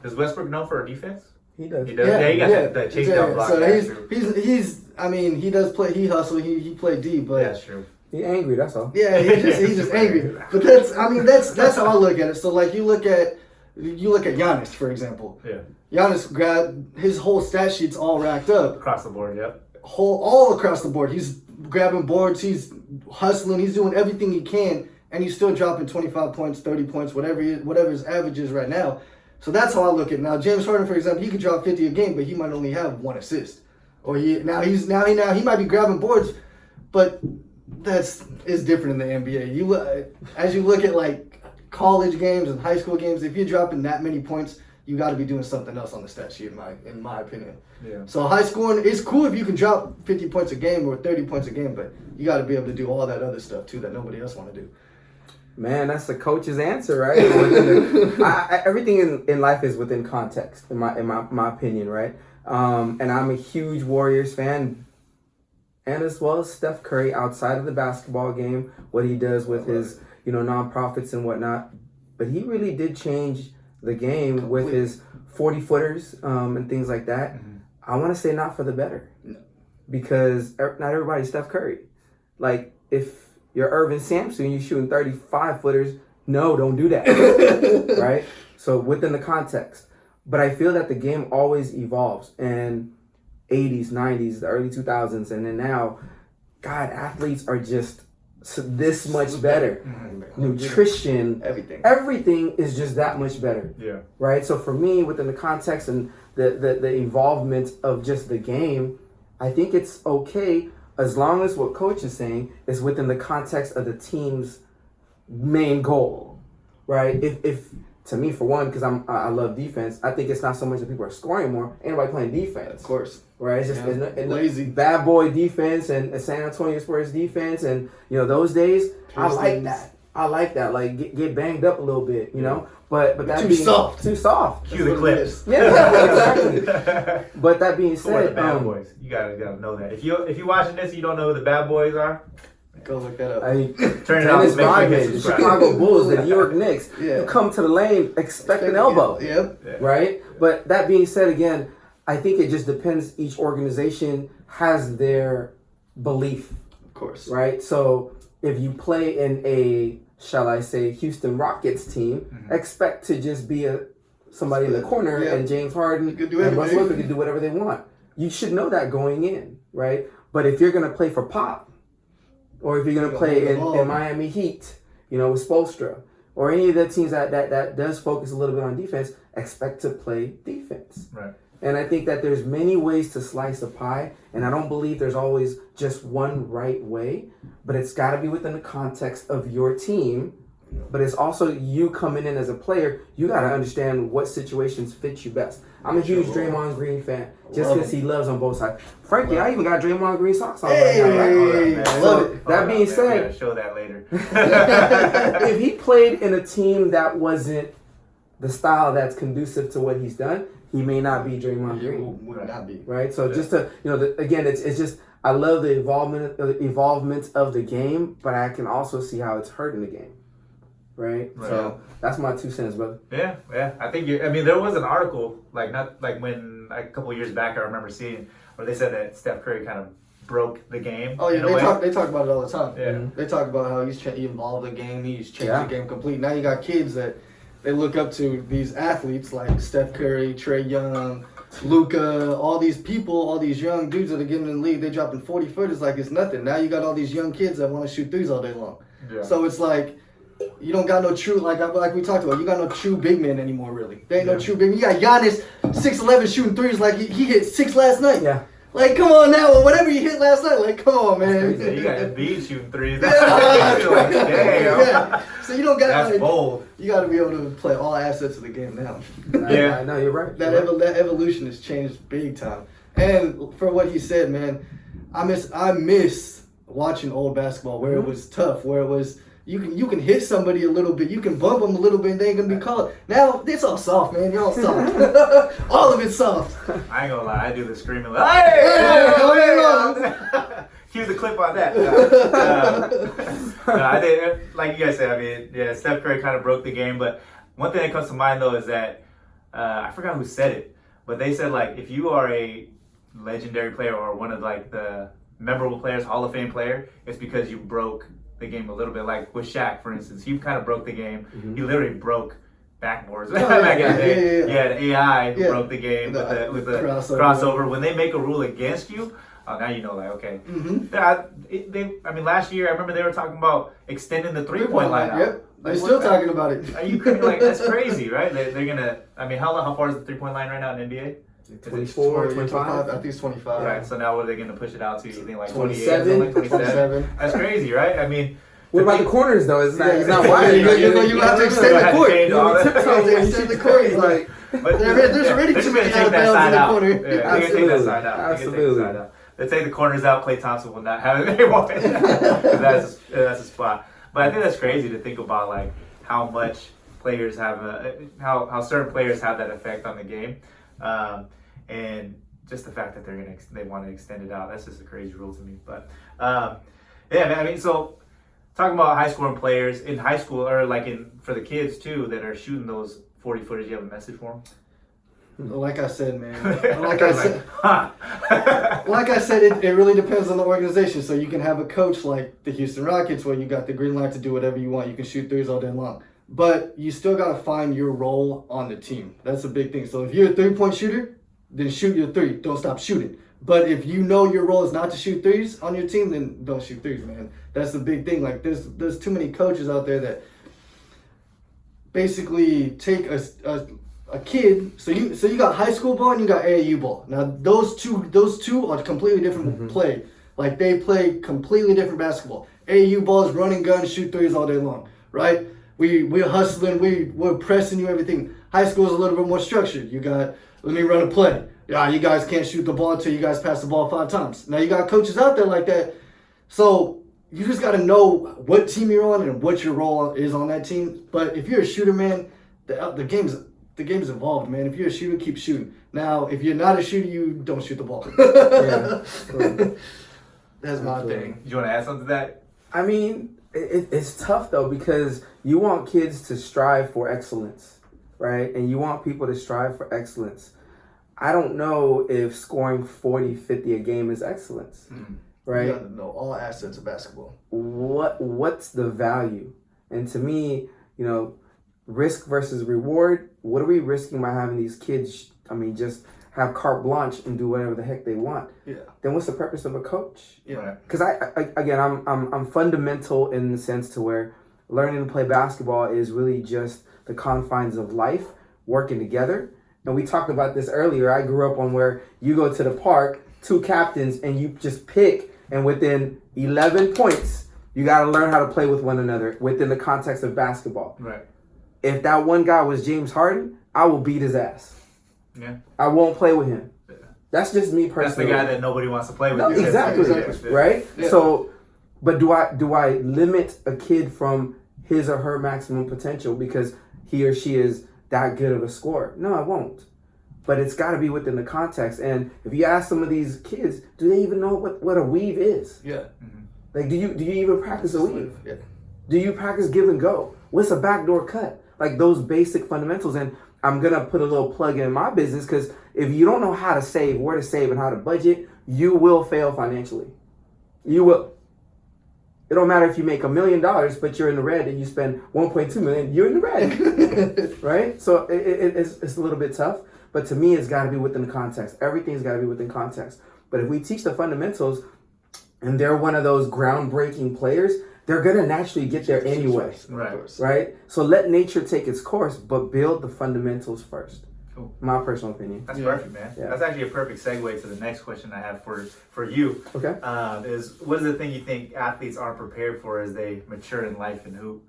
Speaker 1: Does Westbrook know for a defense?
Speaker 2: He does.
Speaker 1: He does. Yeah, he got that chase down block.
Speaker 3: So he's. I mean, he does play. He hustle. He played D, but
Speaker 1: that's true.
Speaker 2: He angry. That's all.
Speaker 3: Yeah, he's just angry. But that's how I look at it. So like you look at Giannis, for example.
Speaker 1: Yeah.
Speaker 3: Giannis grabbed his whole stat sheet's all racked up
Speaker 1: across the board. Yep.
Speaker 3: All across the board. He's grabbing boards. He's hustling. He's doing everything he can, and he's still dropping 25 points, 30 points, whatever his average is right now. So that's how I look at it. Now James Harden, for example, he could drop 50 a game, but he might only have 1 assist. Or he might be grabbing boards, but it's different in the NBA. As you look at like college games and high school games, if you're dropping that many points, you got to be doing something else on the stat sheet, in my opinion.
Speaker 1: Yeah.
Speaker 3: So high scoring, it's cool if you can drop 50 points a game or 30 points a game, but you got to be able to do all that other stuff too that nobody else want to do.
Speaker 2: Man, that's the coach's answer, right? Everything in life is within context, in my opinion, right? And I'm a huge Warriors fan, and as well as Steph Curry outside of the basketball game, what he does with his nonprofits and whatnot. But he really did change the game with his 40-footers and things like that. Mm-hmm. I want to say not for the better, because not everybody's Steph Curry. Like if you're Irv Syamsu and you're shooting 35-footers, no, don't do that, right? So within the context. But I feel that the game always evolves, and 80s, 90s, the early 2000s, and then now, God, athletes are just this much better. Mm-hmm. Nutrition, everything is just that much better.
Speaker 1: Yeah.
Speaker 2: Right? So for me, within the context and the involvement of just the game, I think it's okay as long as what coach is saying is within the context of the team's main goal. Right? If to me, for one, because I love defense, I think it's not so much that people are scoring more. Ain't nobody playing defense.
Speaker 3: Of course.
Speaker 2: Right? It's just
Speaker 3: lazy.
Speaker 2: Bad boy defense and San Antonio Spurs defense. And, those days, I like that. Like, get banged up a little bit, you know? But that
Speaker 3: Too soft.
Speaker 1: Cue the clips.
Speaker 2: Yeah, exactly. But that being said,
Speaker 1: the bad boys. You gotta know that. If you're watching this and you don't know who the bad boys are,
Speaker 3: go look that up.
Speaker 2: Turn it on. The Chicago Bulls, the New York Knicks. Yeah. You come to the lane, expect an elbow.
Speaker 3: Yep.
Speaker 2: Right? But that being said, again, I think it just depends. Each organization has their belief.
Speaker 3: Of course.
Speaker 2: Right? So if you play in a, shall I say, Houston Rockets team, expect to just be somebody in the corner, and James Harden and Russell Westbrook can do whatever they want. You should know that going in, right? But if you're going to play for pop, Or if you're going to play in Miami Heat, with Spoelstra, or any of the teams that does focus a little bit on defense, expect to play defense.
Speaker 1: Right.
Speaker 2: And I think that there's many ways to slice a pie, and I don't believe there's always just one right way, but it's got to be within the context of your team. But it's also you coming in as a player, you got to understand what situations fit you best. I'm a huge Draymond Green fan just because he loves on both sides. Frankie, I even got Draymond Green socks on right now, right?
Speaker 3: Love it.
Speaker 2: That being said,
Speaker 1: show that later.
Speaker 2: if he played in a team that wasn't the style that's conducive to what he's done, he may not be Draymond Green.
Speaker 3: Would not be.
Speaker 2: Right? So just to, again, it's just, I love the evolvement of the game, but I can also see how it's hurting the game. Right? So that's my 2 cents, brother.
Speaker 1: Yeah. I think there was an article, not when a couple of years back, I remember seeing where they said that Steph Curry kind of broke the game.
Speaker 3: Oh yeah, they talk about it all the time.
Speaker 1: Yeah.
Speaker 3: Mm-hmm. They talk about how he evolved the game, he's changed the game completely. Now you got kids that they look up to these athletes like Steph Curry, Trae Young, Luka, all these people, all these young dudes that are getting in the league, they dropping 40-footers like it's nothing. Now you got all these young kids that want to shoot threes all day long. Yeah. So it's like, you don't got no true, like we talked about, you got no true big men anymore, really. There ain't no true big men. You got Giannis, 6'11", shooting threes like he hit 6 last night.
Speaker 2: Yeah.
Speaker 3: Like, come on now, whatever you hit last night, like, come on, man.
Speaker 1: Yeah, you got Embiid shooting threes.
Speaker 3: Yeah. So you don't got
Speaker 1: that's bold.
Speaker 3: You got to be able to play all assets of the game now.
Speaker 2: Yeah, I know you're right.
Speaker 3: That evolution has changed big time. And for what he said, man, I miss watching old basketball where it was tough, where it was. You can hit somebody a little bit. You can bump them a little bit and they ain't going to be called. Now, it's all soft, man. You're all soft. All of it's soft.
Speaker 1: I ain't going to lie. I do the screaming like, hey! Cue the clip on that. I think, like you guys said, Steph Curry kind of broke the game. But one thing that comes to mind, though, is that I forgot who said it. But they said, if you are a legendary player or one of, the memorable players, Hall of Fame player, it's because you broke the game a little bit. Like with Shaq, for instance, he kind of broke the game. Mm-hmm. He literally broke backboards back in the day. You had AI who broke the game with the crossover. When they make a rule against you, now you know, okay. Mm-hmm. Last year I remember they were talking about extending the 3-point line out.
Speaker 3: Yep. They're still talking about it.
Speaker 1: Are you that's crazy, right? They're gonna. How far is the 3-point line right now in NBA?
Speaker 2: 24, 25?
Speaker 3: I think it's 25.
Speaker 1: Right, so now what are they going to push it out to? You think
Speaker 2: 27?
Speaker 1: 27? That's crazy, right?
Speaker 2: What about the corners, though? It's not wide.
Speaker 3: You have to extend the court. You have to extend the court.
Speaker 1: But
Speaker 3: there's already too many out of bounds in the corner.
Speaker 1: Yeah, they can take that side out.
Speaker 2: Absolutely.
Speaker 1: They take the corners out. Klay Thompson will not have it anymore. That's a spot. But I think that's crazy to think about, how much players have how certain players have that effect on the game. And just the fact that they want to extend it out, that's just a crazy rule to me. But so talking about high scoring players in high school, or for the kids too that are shooting those 40-footers, you have a message for them?
Speaker 3: Like I said, man. Like I said, it really depends on the organization. So you can have a coach like the Houston Rockets where you got the green light to do whatever you want. You can shoot threes all day long. But you still got to find your role on the team. That's a big thing. So if you're a 3-point shooter, then shoot your 3. Don't stop shooting. But if you know your role is not to shoot threes on your team, then don't shoot threes, man. That's the big thing. There's too many coaches out there that basically take a kid. So you got high school ball and you got AAU ball. Now those two are completely different play. They play completely different basketball. AAU ball is run and gun, shoot threes all day long, right? We're hustling, we're pressing you, everything. High school is a little bit more structured. You got, let me run a play. Yeah, you guys can't shoot the ball until you guys pass the ball 5 times. Now you got coaches out there like that. So you just got to know what team you're on and what your role is on that team. But if you're a shooter, man, the game's evolved, man. If you're a shooter, keep shooting. Now, if you're not a shooter, you don't shoot the ball. That's my thing.
Speaker 1: You want to add something to that?
Speaker 2: It's tough, though, because you want kids to strive for excellence, right? And you want people to strive for excellence. I don't know if scoring 40, 50 a game is excellence, right?
Speaker 3: You gotta know all assets of basketball.
Speaker 2: What's the value? And to me, risk versus reward. What are we risking by having these kids, just have carte blanche and do whatever the heck they want, then what's the purpose of a coach? Because I'm fundamental in the sense to where learning to play basketball is really just the confines of life, working together. And we talked about this earlier. I grew up on where you go to the park, 2 captains, and you just pick, and within 11 points, you got to learn how to play with one another within the context of basketball.
Speaker 1: Right.
Speaker 2: If that one guy was James Harden, I will beat his ass.
Speaker 1: Yeah.
Speaker 2: I won't play with him. Yeah. That's just me personally.
Speaker 1: That's the guy that nobody wants to play with.
Speaker 2: No, exactly. Right? Yeah. So, but do I limit a kid from his or her maximum potential because he or she is that good of a scorer? No, I won't. But it's got to be within the context. And if you ask some of these kids, do they even know what a weave is?
Speaker 3: Yeah.
Speaker 1: Mm-hmm.
Speaker 2: Like, do you even practice a weave? Yeah. Do you practice give and go? What's a backdoor cut? Like those basic fundamentals. And I'm going to put a little plug in my business because if you don't know how to save, where to save, and how to budget, you will fail financially. You will. It don't matter if you make $1 million, but you're in the red and you spend 1.2 million, you're in the red. Right? So it's a little bit tough. But to me, it's got to be within the context. Everything's got to be within context. But if we teach the fundamentals and they're one of those groundbreaking players, they're going to naturally get there anyway. Right? So let nature take its course, but build the fundamentals first. Cool. My personal opinion.
Speaker 1: That's perfect, man. Yeah. That's actually a perfect segue to the next question I have for you.
Speaker 2: Okay.
Speaker 1: Is what is the thing you think athletes aren't prepared for as they mature in life and hoop?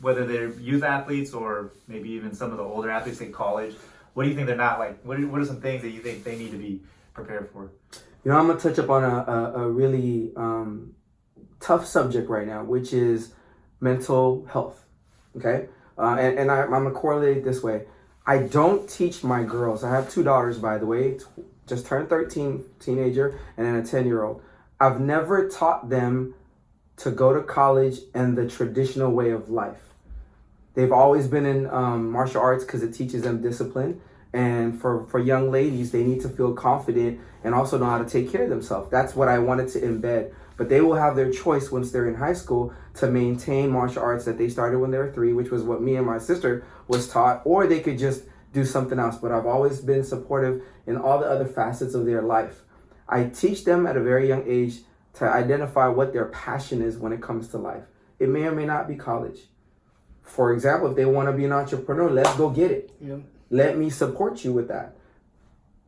Speaker 1: Whether they're youth athletes or maybe even some of the older athletes in college, what do you think they're not like? What are some things that you think they need to be prepared for?
Speaker 2: You know, I'm going to touch up on a really tough subject right now, which is mental health. Okay? And I'm going to correlate it this way. I don't teach my girls. I have 2 daughters, by the way, just turned 13, teenager, and then a 10-year-old. I've never taught them to go to college and the traditional way of life. They've always been in martial arts because it teaches them discipline. And for young ladies, they need to feel confident and also know how to take care of themselves. That's what I wanted to embed. But they will have their choice once they're in high school to maintain martial arts that they started when they were 3, which was what me and my sister was taught, or they could just do something else. But I've always been supportive in all the other facets of their life. I teach them at a very young age to identify what their passion is when it comes to life. It may or may not be college. For example, if they want to be an entrepreneur, let's go get it. Yeah. Let me support you with that.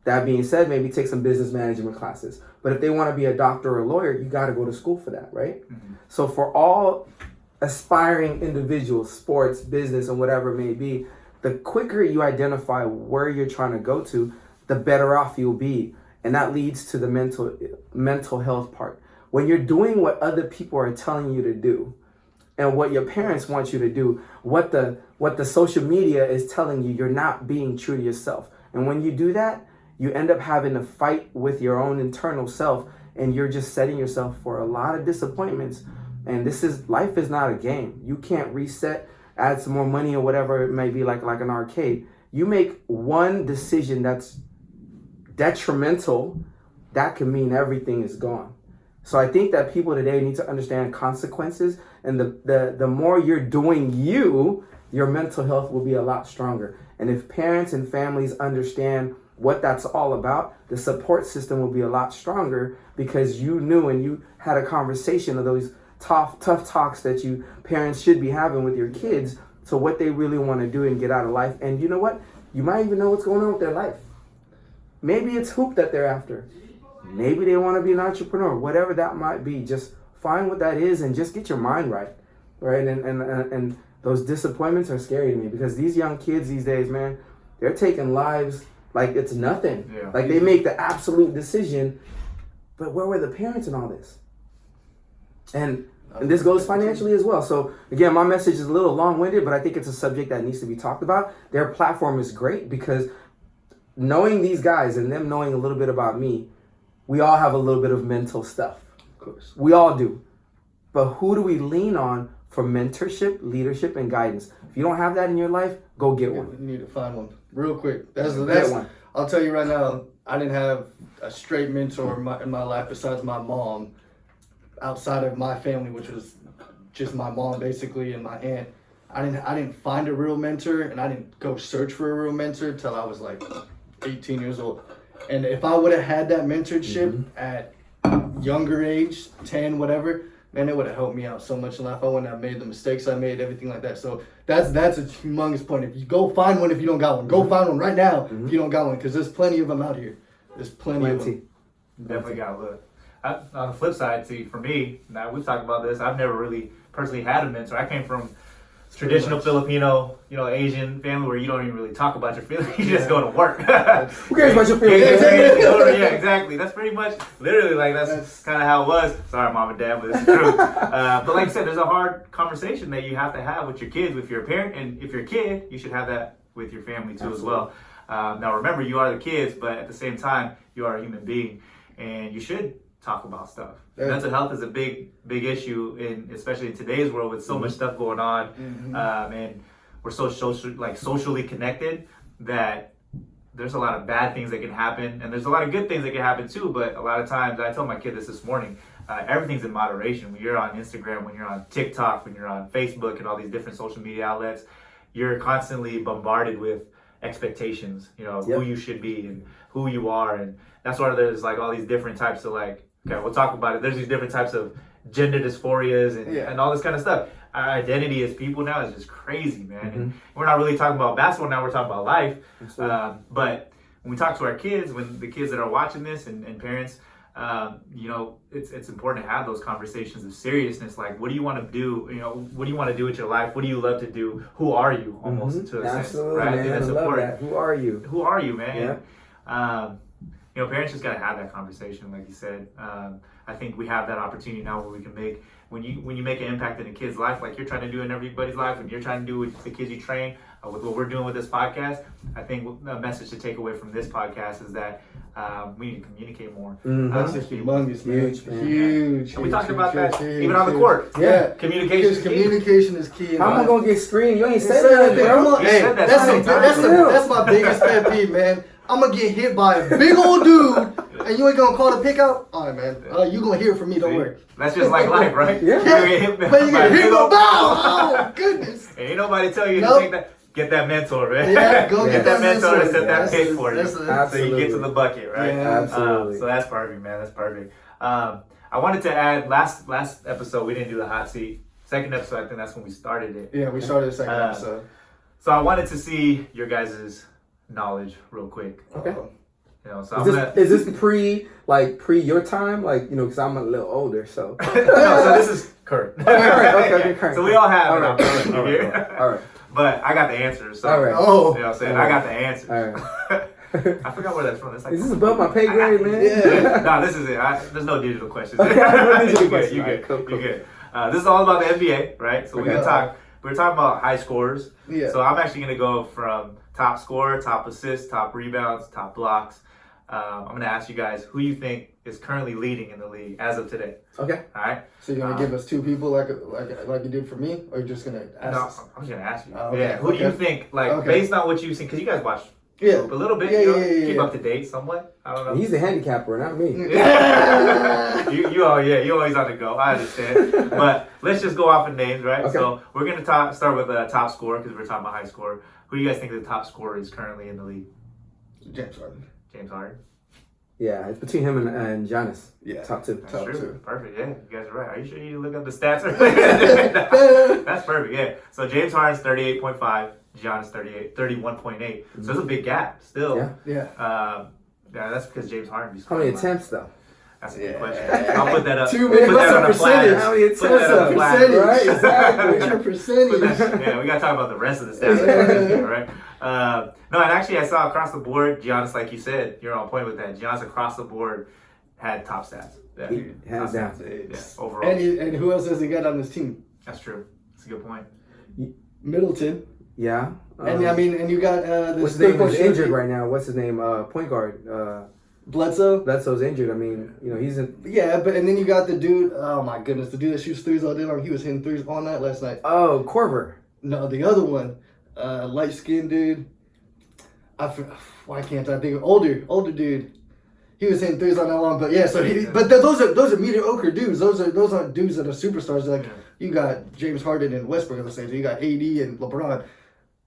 Speaker 2: That being said, maybe take some business management classes. But if they want to be a doctor or a lawyer, you got to go to school for that, right? Mm-hmm. So for all aspiring individuals, sports, business, and whatever it may be, the quicker you identify where you're trying to go to, the better off you'll be. And that leads to the mental health part. When you're doing what other people are telling you to do, and what your parents want you to do, what the social media is telling you, you're not being true to yourself. And when you do that, you end up having to fight with your own internal self, and you're just setting yourself for a lot of disappointments. And life is not a game. You can't reset, add some more money or whatever it may be, like an arcade. You make one decision that's detrimental, that can mean everything is gone. So I think that people today need to understand consequences, and the more you're doing your mental health will be a lot stronger. And if parents and families understand what that's all about, the support system will be a lot stronger, because you knew and you had a conversation of those tough talks that you parents should be having with your kids, so what they really want to do and get out of life. And you know what? You might even know what's going on with their life. Maybe it's hoop that they're after. Maybe they want to be an entrepreneur, whatever that might be. Just find what that is and just get your mind right. And those disappointments are scary to me, because these young kids these days, man, they're taking lives like it's nothing. Yeah. Like they make the absolute decision, but where were the parents in all this? And this goes financially as well. So again, my message is a little long-winded, but I think it's a subject that needs to be talked about. Their platform is great, because knowing these guys and them knowing a little bit about me, we all have a little bit of mental stuff. Of course. We all do. But who do we lean on for mentorship, leadership, and guidance? If you don't have that in your life, go get one.
Speaker 3: You need to find one real quick. That's one. I'll tell you right now, I didn't have a straight mentor in my life besides my mom, outside of my family, which was just my mom basically and my aunt. I didn't find a real mentor, and I didn't go search for a real mentor till I was like 18 years old. And if I would have had that mentorship at younger age, 10, whatever, man, it would have helped me out so much in life. I wouldn't have made the mistakes I made, everything like that. So that's a humongous point. If you go find one, if you don't got one, go find one right now if you don't got one, because there's plenty of them out here. There's plenty of them.
Speaker 1: Definitely got to look. On the flip side, see, for me, now we've talked about this, I've never really personally had a mentor. I came from traditional Filipino, Asian family where you don't even really talk about your feelings. You just go to work.
Speaker 2: Who cares about your feelings?
Speaker 1: Yeah, exactly. That's pretty much, literally, like, that's kind of how it was. Sorry, mom and dad, but it's true. But like I said, there's a hard conversation that you have to have with your kids, with your parent, and if you're a kid, you should have that with your family too. Absolutely. As well. Now remember, you are the kids, but at the same time, you are a human being, and you should talk about stuff. Yeah. Mental health is a big issue, especially in today's world with so much stuff going on, and we're so socially connected that there's a lot of bad things that can happen, and there's a lot of good things that can happen too. But a lot of times, I told my kid this morning, everything's in moderation. When you're on Instagram, when you're on TikTok, when you're on Facebook, and all these different social media outlets, you're constantly bombarded with expectations, who you should be and who you are, and that's why there's like all these different types of we'll talk about it. There's these different types of gender dysphorias and all this kind of stuff. Our identity as people now is just crazy, man. And we're not really talking about basketball now, we're talking about life. But when we talk to our kids, when the kids that are watching this and parents, it's important to have those conversations of seriousness. Like, what do you want to do? What do you want to do with your life? What do you love to do? Who are you? Almost to a sense, right?
Speaker 2: Man, I think that's important. That. Who are you?
Speaker 1: Who are you, man? Yeah. Parents just got to have that conversation, like you said. I think we have that opportunity now where we can make, when you make an impact in a kid's life, like you're trying to do in everybody's life, and you're trying to do with the kids you train, with what we're doing with this podcast, I think the message to take away from this podcast is that we need to communicate more.
Speaker 3: That's a humongous,
Speaker 2: huge,
Speaker 3: man. Huge.
Speaker 1: And we talked about that even on the court.
Speaker 3: Yeah.
Speaker 1: Communication
Speaker 3: is key.
Speaker 2: How am I going to get screened? You ain't said that.
Speaker 3: Hey, that's my biggest pet peeve, man. I'm going to get hit by a big old dude, and you ain't going to call the pick out? All right, man. You going to hear it from me, don't worry.
Speaker 1: That's just like life, right?
Speaker 2: Yeah.
Speaker 1: You get hit by
Speaker 3: a big old Oh, goodness.
Speaker 1: Ain't nobody tell you to take that. Get that mentor, man.
Speaker 3: Yeah, go get that mentor
Speaker 1: to set that pick for you.
Speaker 2: So
Speaker 1: you get to the bucket, right?
Speaker 2: Yeah, absolutely.
Speaker 1: So that's perfect, man. That's perfect. I wanted to add, last episode, we didn't do the hot seat. Second episode, I think that's when we started it.
Speaker 3: Yeah, we started the second episode.
Speaker 1: So I wanted to see your guys' knowledge real quick.
Speaker 2: Okay.
Speaker 1: So
Speaker 2: is this pre your time? Because I'm a little older, so.
Speaker 1: No, so this is current.
Speaker 2: Okay, current.
Speaker 1: So we all have
Speaker 2: all right.
Speaker 1: But I got the answer. So,
Speaker 2: all right.
Speaker 1: You know what I'm saying? I got the answer.
Speaker 2: All right.
Speaker 1: I forgot where that's from. It's like,
Speaker 2: is this above my pay grade, man?
Speaker 1: Yeah. No, this is it. There's no digital questions.
Speaker 2: Okay, no digital
Speaker 1: You're
Speaker 2: questions.
Speaker 1: good. You're good.
Speaker 2: Cool.
Speaker 1: You're good. This is all about the NBA, right? So we're talking about high scores.
Speaker 3: Yeah.
Speaker 1: So I'm actually gonna go from top scorer, top assists, top rebounds, top blocks. I'm gonna ask you guys who you think is currently leading in the league as of today.
Speaker 2: Okay.
Speaker 1: All right.
Speaker 3: So you're gonna give us two people like you did for me, or you're just gonna ask us?
Speaker 1: I'm just gonna ask you.
Speaker 3: Okay.
Speaker 1: Yeah. Who do you think, based on what you've seen? Because you guys watch a little bit. Keep up to date somewhat. I don't know.
Speaker 2: He's the handicapper, not me.
Speaker 1: you always on the go. I understand. But let's just go off of names, right?
Speaker 2: Okay.
Speaker 1: So we're gonna start with a top scorer because we're talking about high scorer. Who do you guys think the top scorer is currently in the league?
Speaker 3: James Harden.
Speaker 1: James Harden.
Speaker 2: Yeah, it's between him and Giannis.
Speaker 3: Yeah,
Speaker 2: top two.
Speaker 1: That's true. Perfect. Yeah, you guys are right. Are you sure you look up the stats? That's perfect. Yeah. So James Harden's 38.5. Giannis 31.8. So there's a big gap still.
Speaker 2: Yeah.
Speaker 1: That's because James Harden.
Speaker 2: How many attempts though?
Speaker 1: That's a good question. I'll put that up.
Speaker 3: Put that on a
Speaker 2: percentage. How many attempts?
Speaker 3: Percentage,
Speaker 2: right? Exactly.
Speaker 3: What's your percentage?
Speaker 1: Yeah, we gotta talk about the rest of the stats. All right. No, and actually, I saw across the board, Giannis, like you said, you're on point with that. Giannis across the board had top stats.
Speaker 2: Hands down.
Speaker 1: Yeah, overall.
Speaker 3: And who else has he got on this team?
Speaker 1: That's true. That's a good point.
Speaker 3: Middleton.
Speaker 2: Yeah.
Speaker 3: And you got
Speaker 2: what's his name is injured right now. What's his name? Point guard.
Speaker 3: Bledsoe.
Speaker 2: Bledsoe's injured. I mean, he's in.
Speaker 3: Yeah, and then you got the dude. Oh my goodness, the dude that shoots threes all day long. He was hitting threes all night last night.
Speaker 2: Oh, Korver.
Speaker 3: No, the other one, light skinned dude. Why can't I think? Older dude. He was hitting threes all night long. But yeah, those are mediocre dudes. Those aren't dudes that are superstars. Like you got James Harden and Westbrook on the same. So you got AD and LeBron.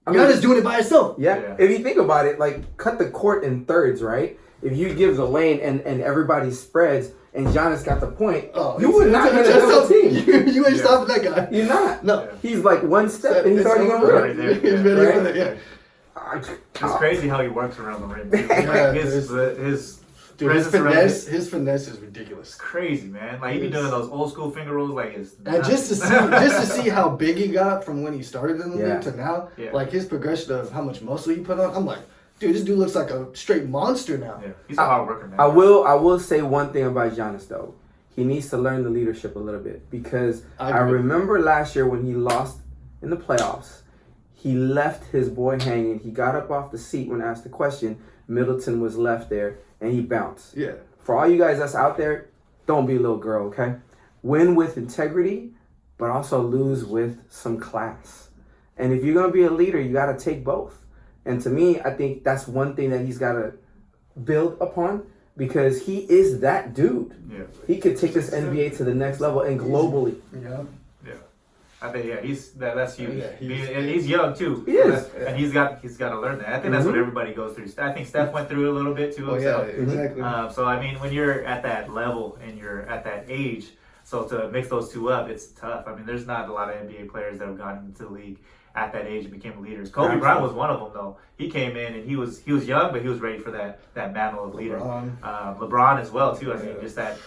Speaker 3: Giannis doing it by himself.
Speaker 2: Yeah. If you think about it, like cut the court in thirds, right? If you give the lane and everybody spreads and Giannis got the point, you would not get a team.
Speaker 3: You ain't stopping that guy.
Speaker 2: You're not.
Speaker 3: No.
Speaker 2: He's like one step and he's already going to
Speaker 3: run. He's ready for that.
Speaker 1: It's crazy how he works around the rim.
Speaker 3: His finesse is ridiculous.
Speaker 1: Crazy, man. Like he be doing those old school finger rolls, like it's.
Speaker 3: And just to see how big he got from when he started in the league to now, like his progression of how much muscle he put on, I'm like, dude, this dude looks like a straight monster now.
Speaker 1: Yeah, he's a hard worker, man.
Speaker 2: I will say one thing about Giannis though. He needs to learn the leadership a little bit because I remember last year when he lost in the playoffs, he left his boy hanging. He got up off the seat when asked the question. Middleton was left there and he bounced.
Speaker 3: Yeah.
Speaker 2: For all you guys that's out there, don't be a little girl, okay? Win with integrity, but also lose with some class. And if you're going to be a leader, you got to take both. And to me, I think that's one thing that he's got to build upon because he is that dude.
Speaker 1: Yeah.
Speaker 2: He could take this NBA to the next level and globally.
Speaker 3: Yeah.
Speaker 1: I think that's huge. And he's young too.
Speaker 2: He is.
Speaker 1: And he's got to learn that. I think that's what everybody goes through. I think Steph went through it a little bit too himself.
Speaker 3: Yeah, exactly.
Speaker 1: So I mean, when you're at that level and you're at that age, so to mix those two up, it's tough. I mean, there's not a lot of NBA players that have gotten into the league at that age and became leaders. Kobe Bryant was one of them, though. He came in and he was young, but he was ready for that mantle of leader. LeBron as well too. I mean, just that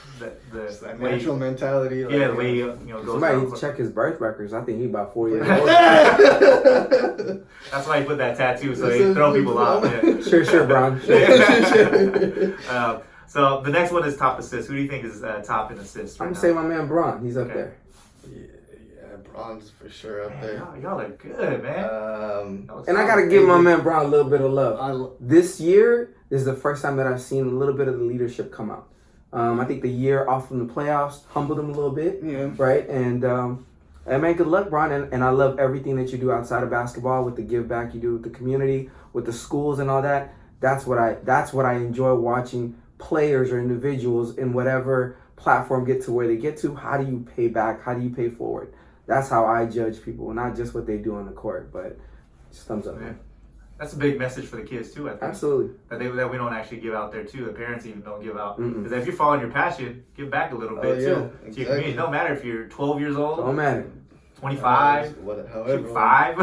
Speaker 3: natural mentality.
Speaker 1: Like, the way he goes.
Speaker 2: Somebody needs to check his birth records. I think he's about 4 years old.
Speaker 1: That's why he put that tattoo so he throw people off. Yeah.
Speaker 2: Sure, Bron.
Speaker 1: So the next one is top assists. Who do you think is top in assists?
Speaker 2: I'm gonna say my man Bron. He's up there.
Speaker 3: Bron's for sure up there.
Speaker 1: Y'all are good, man.
Speaker 2: And I gotta give my man Bron a little bit of love. This year is the first time that I've seen a little bit of the leadership come out. I think the year off from the playoffs humbled him a little bit, right? And man, good luck, Bron. And I love everything that you do outside of basketball with the give back you do with the community, with the schools and all that. That's what I enjoy watching players or individuals in whatever platform get to where they get to. How do you pay back? How do you pay forward? That's how I judge people, not just what they do on the court, but just thumbs up, man.
Speaker 1: That's a big message for the kids too, I think.
Speaker 2: Absolutely.
Speaker 1: That we don't actually give out there too. The parents even don't give out. Because if you're following your passion, give back a little bit too to your community. No matter if you're 12 years old.
Speaker 2: Don't matter.
Speaker 1: 25,
Speaker 3: however,
Speaker 1: 5.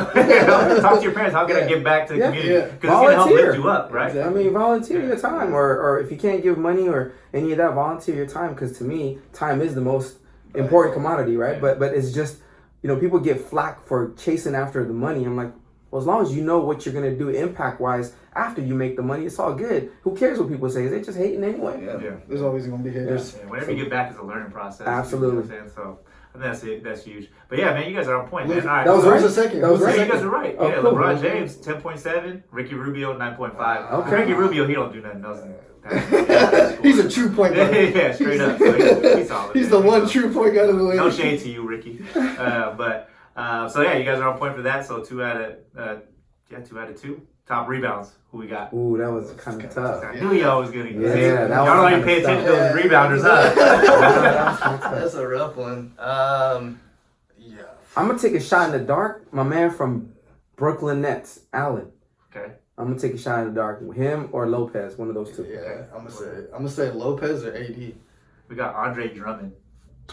Speaker 1: Talk to your parents. How can I give back to the community? Because it's going to help lift you up, right?
Speaker 2: I mean, volunteer your time, or if you can't give money or any of that, volunteer your time. Because to me, time is the most important commodity, right? But it's just, people get flack for chasing after the money. I'm like, well, as long as you know what you're gonna do impact-wise after you make the money, it's all good. Who cares what people say? They just hating anyway.
Speaker 3: Yeah. There's always gonna be haters.
Speaker 1: Whenever you give back, it's a learning process.
Speaker 2: Absolutely.
Speaker 1: So I think that's it. That's huge. But yeah, man, you guys are on point, man. All right.
Speaker 2: That was right.
Speaker 3: That was right.
Speaker 1: You guys are right.
Speaker 2: Oh,
Speaker 1: yeah,
Speaker 2: cool.
Speaker 1: LeBron James 10.7, Ricky Rubio 9.5.
Speaker 2: Okay.
Speaker 1: Ricky Rubio, he don't do nothing else.
Speaker 3: He's a true point guard.
Speaker 1: Yeah, straight up. So he's solid.
Speaker 3: He's the one true point guard in the league.
Speaker 1: No shade to you, Ricky. So yeah, you guys are on point for that. So 2 out of 2. Top rebounds. Who we got?
Speaker 2: Ooh, that was kind of tough.
Speaker 1: I knew y'all was gonna get
Speaker 2: that
Speaker 1: y'all don't even pay attention to those rebounders,
Speaker 3: That's a rough one.
Speaker 2: I'm gonna take a shot in the dark. My man from Brooklyn Nets, Allen.
Speaker 1: Okay.
Speaker 2: I'm gonna take a shot in the dark. Him or Lopez, one of those two.
Speaker 3: Yeah, I'm gonna say Lopez or AD.
Speaker 1: We got Andre Drummond.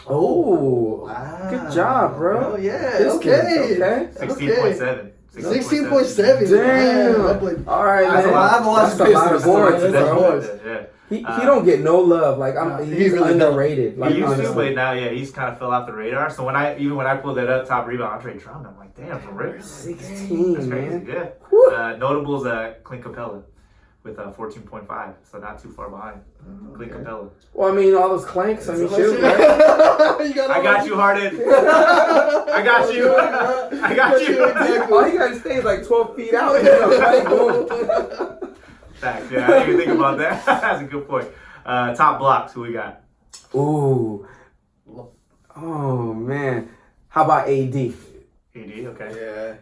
Speaker 2: Oh,
Speaker 3: wow.
Speaker 2: Good job, bro.
Speaker 3: Oh yeah,
Speaker 2: okay.
Speaker 1: 16.7.
Speaker 3: 16.7.
Speaker 2: Damn. All right, man.
Speaker 3: That's
Speaker 2: a lot of boards.
Speaker 1: Yeah.
Speaker 2: He don't get no love. Like he's really underrated. Like,
Speaker 1: he used to, but now he's kind of fell off the radar. So when I pulled that up, top rebound, Andre Drummond, I'm like, damn, for real.
Speaker 2: 16,
Speaker 1: that's
Speaker 2: man.
Speaker 1: Crazy. Yeah. Notables, Clint Capella with 14.5, so not too far behind. Clint Capella.
Speaker 2: Well, I mean, all those clanks. I mean, shoot, right?
Speaker 1: I got you, Harden. I got you. I got you.
Speaker 2: All you gotta stay is like 12 feet out. Boom.
Speaker 1: Fact, yeah, I didn't even think about that. That's a good point. Top blocks, who we got?
Speaker 2: Ooh. Oh, man. How about AD?
Speaker 1: AD, okay.
Speaker 3: Yeah.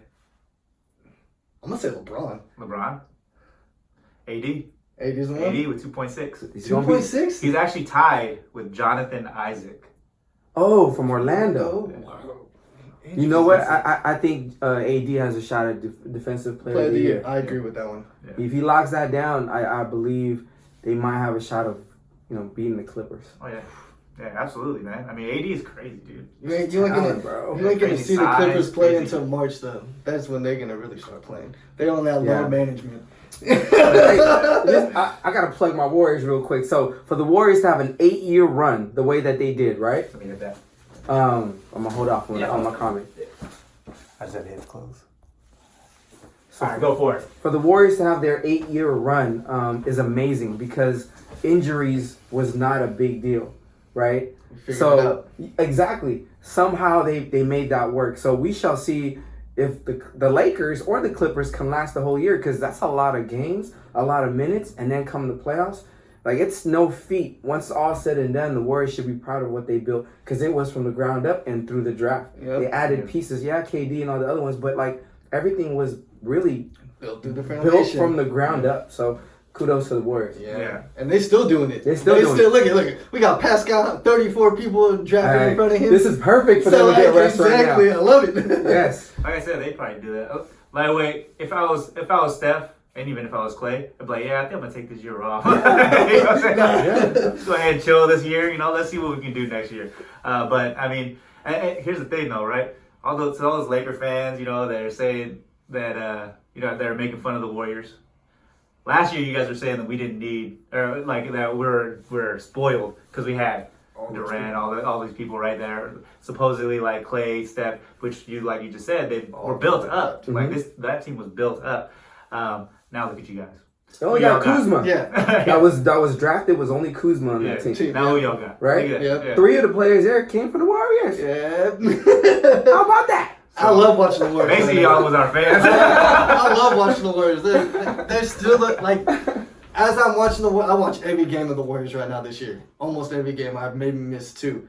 Speaker 3: I'm going to say LeBron.
Speaker 1: LeBron? AD?
Speaker 3: AD's the one?
Speaker 1: AD with 2.6.
Speaker 3: 2.6?
Speaker 1: He's actually tied with Jonathan Isaac.
Speaker 2: Oh, from Orlando.
Speaker 3: Wow.
Speaker 2: You know what? I think AD has a shot at defensive player of the year.
Speaker 3: I agree with that one.
Speaker 2: Yeah. If he locks that down, I believe they might have a shot of beating the Clippers.
Speaker 1: Oh yeah. Yeah, absolutely, man. I mean, AD is crazy, dude.
Speaker 3: You ain't gonna see the Clippers play until March, though. That's when they're gonna really start playing. They're on that low management.
Speaker 2: I gotta plug my Warriors real quick. So for the Warriors to have an 8-year run, the way that they did, right?
Speaker 1: Let me hit that.
Speaker 2: I'm gonna hold off on my comment.
Speaker 1: I just had to hit it close.
Speaker 2: So
Speaker 1: all right, go for it.
Speaker 2: For the Warriors to have their 8-year run is amazing because injuries was not a big deal, right? So exactly, somehow they made that work. So we shall see if the Lakers or the Clippers can last the whole year, because that's a lot of games, a lot of minutes, and then come the playoffs. Like, it's no feat. Once all said and done, the Warriors should be proud of what they built, because it was from the ground up and through the draft. Yep. They added pieces, KD and all the other ones, but like everything was really built from the ground up. So kudos to the Warriors.
Speaker 3: Yeah. And they still doing it.
Speaker 2: They're still doing it.
Speaker 3: Look at. We got Pascal, 34 people drafted in front of him.
Speaker 2: This is perfect for them to get rest right now.
Speaker 3: Exactly. I love it.
Speaker 2: Yes.
Speaker 1: Like I said, they probably do that. Like, wait, if I was Steph, and even if I was Clay, I'd be like, I think I'm gonna take this year off. You know what I'm saying? Just go ahead and chill this year. Let's see what we can do next year. But I mean, here's the thing, though, right? All those Laker fans, they're saying that they're making fun of the Warriors. Last year, you guys were saying that we didn't need, or like that we're spoiled because we had Durant, all these people right there, supposedly like Clay, Steph, which you just said, they were built up. Mm-hmm. Like that team was built up. Now look at you guys.
Speaker 2: They only got Kuzma.
Speaker 3: Yeah.
Speaker 2: that was drafted was only Kuzma on that team.
Speaker 1: Now who y'all got?
Speaker 2: Right?
Speaker 3: Yeah.
Speaker 2: 3 of the players there came from the Warriors.
Speaker 3: Yeah.
Speaker 2: How about that?
Speaker 3: I love watching the Warriors.
Speaker 1: Basically, y'all was our fans.
Speaker 3: I love watching the Warriors. They're still like, as I'm watching I watch every game of the Warriors right now this year. Almost every game. I've maybe missed 2.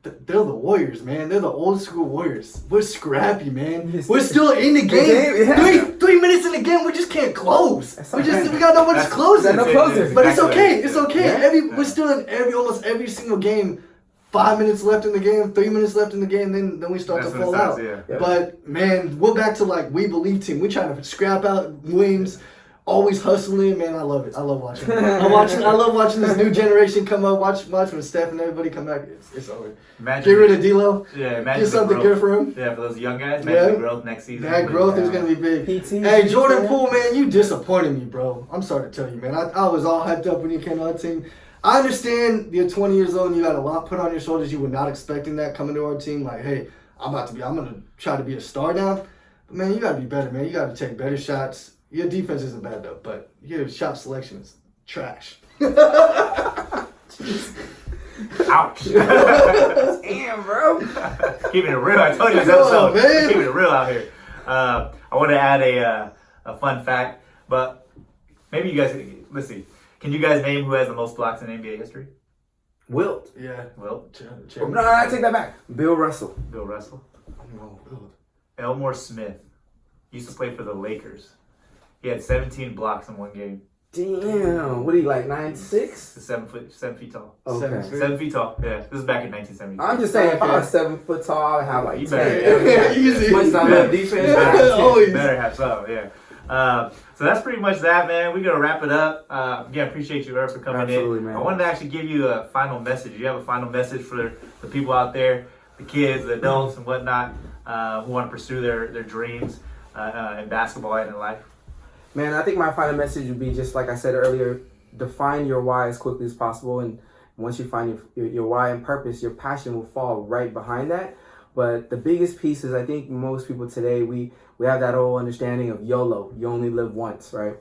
Speaker 3: They're the Warriors, man. They're the old school Warriors. We're scrappy, man. We're still in the game. 3 minutes in the game, we just can't close. We got nobody's closing.
Speaker 2: No closers.
Speaker 3: But it's okay. It's okay. Yeah. We're still in almost every single game. 5 minutes left in the game, 3 minutes left in the game, then we start to fall out.
Speaker 1: Yeah.
Speaker 3: But man, we're back to we believe team. We're trying to scrap out wins. Always hustling, man. I love it. I love watching. I love watching this new generation come up. Watch when Steph and everybody come back. It's over. Get rid of D'Lo.
Speaker 1: Yeah, imagine
Speaker 3: get something good for him.
Speaker 1: Yeah, for those young guys. Imagine the growth next season.
Speaker 3: That growth is gonna be big. Hey, Jordan Poole, man, you disappointed me, bro. I'm sorry to tell you, man. I was all hyped up when you came on the team. I understand you're 20 years old and you got a lot put on your shoulders. You were not expecting that coming to our team. Like, hey, I'm gonna try to be a star now. But man, you gotta be better, man. You gotta take better shots. Your defense isn't bad though, but your shot selection is trash.
Speaker 1: Ouch.
Speaker 2: Damn, bro.
Speaker 1: Keeping it real. I told you this episode. Keeping it real out here. I want to add a fun fact, but maybe you guys, let's see. Can you guys name who has the most blocks in NBA history?
Speaker 2: Wilt.
Speaker 3: Yeah.
Speaker 1: Wilt.
Speaker 2: No, I take that back. Bill Russell.
Speaker 1: Bill Russell.
Speaker 3: No, Wilt.
Speaker 1: Elmore Smith used to play for the Lakers. He had 17 blocks in one game.
Speaker 2: Damn. What are you, like 9'6"?
Speaker 1: 7 feet tall.
Speaker 2: Okay.
Speaker 1: 7 feet tall. Yeah. This is back in 1970.
Speaker 2: I'm just saying, if I was 7 foot tall, I'd have like 10.
Speaker 3: Yeah, easy.
Speaker 2: Much I love defense.
Speaker 1: Better have some, yeah. So that's pretty much that, man. We're going to wrap it up. Again, appreciate you, Irv, for coming in.
Speaker 2: Man.
Speaker 1: I wanted to actually give you a final message. You have a final message for the people out there, the kids, the adults, and whatnot, who want to pursue their dreams in basketball and in life?
Speaker 2: Man, I think my final message would be just like I said earlier, define your why as quickly as possible. And once you find your why and purpose, your passion will fall right behind that. But the biggest piece is I think most people today, we have that whole understanding of YOLO, you only live once, right?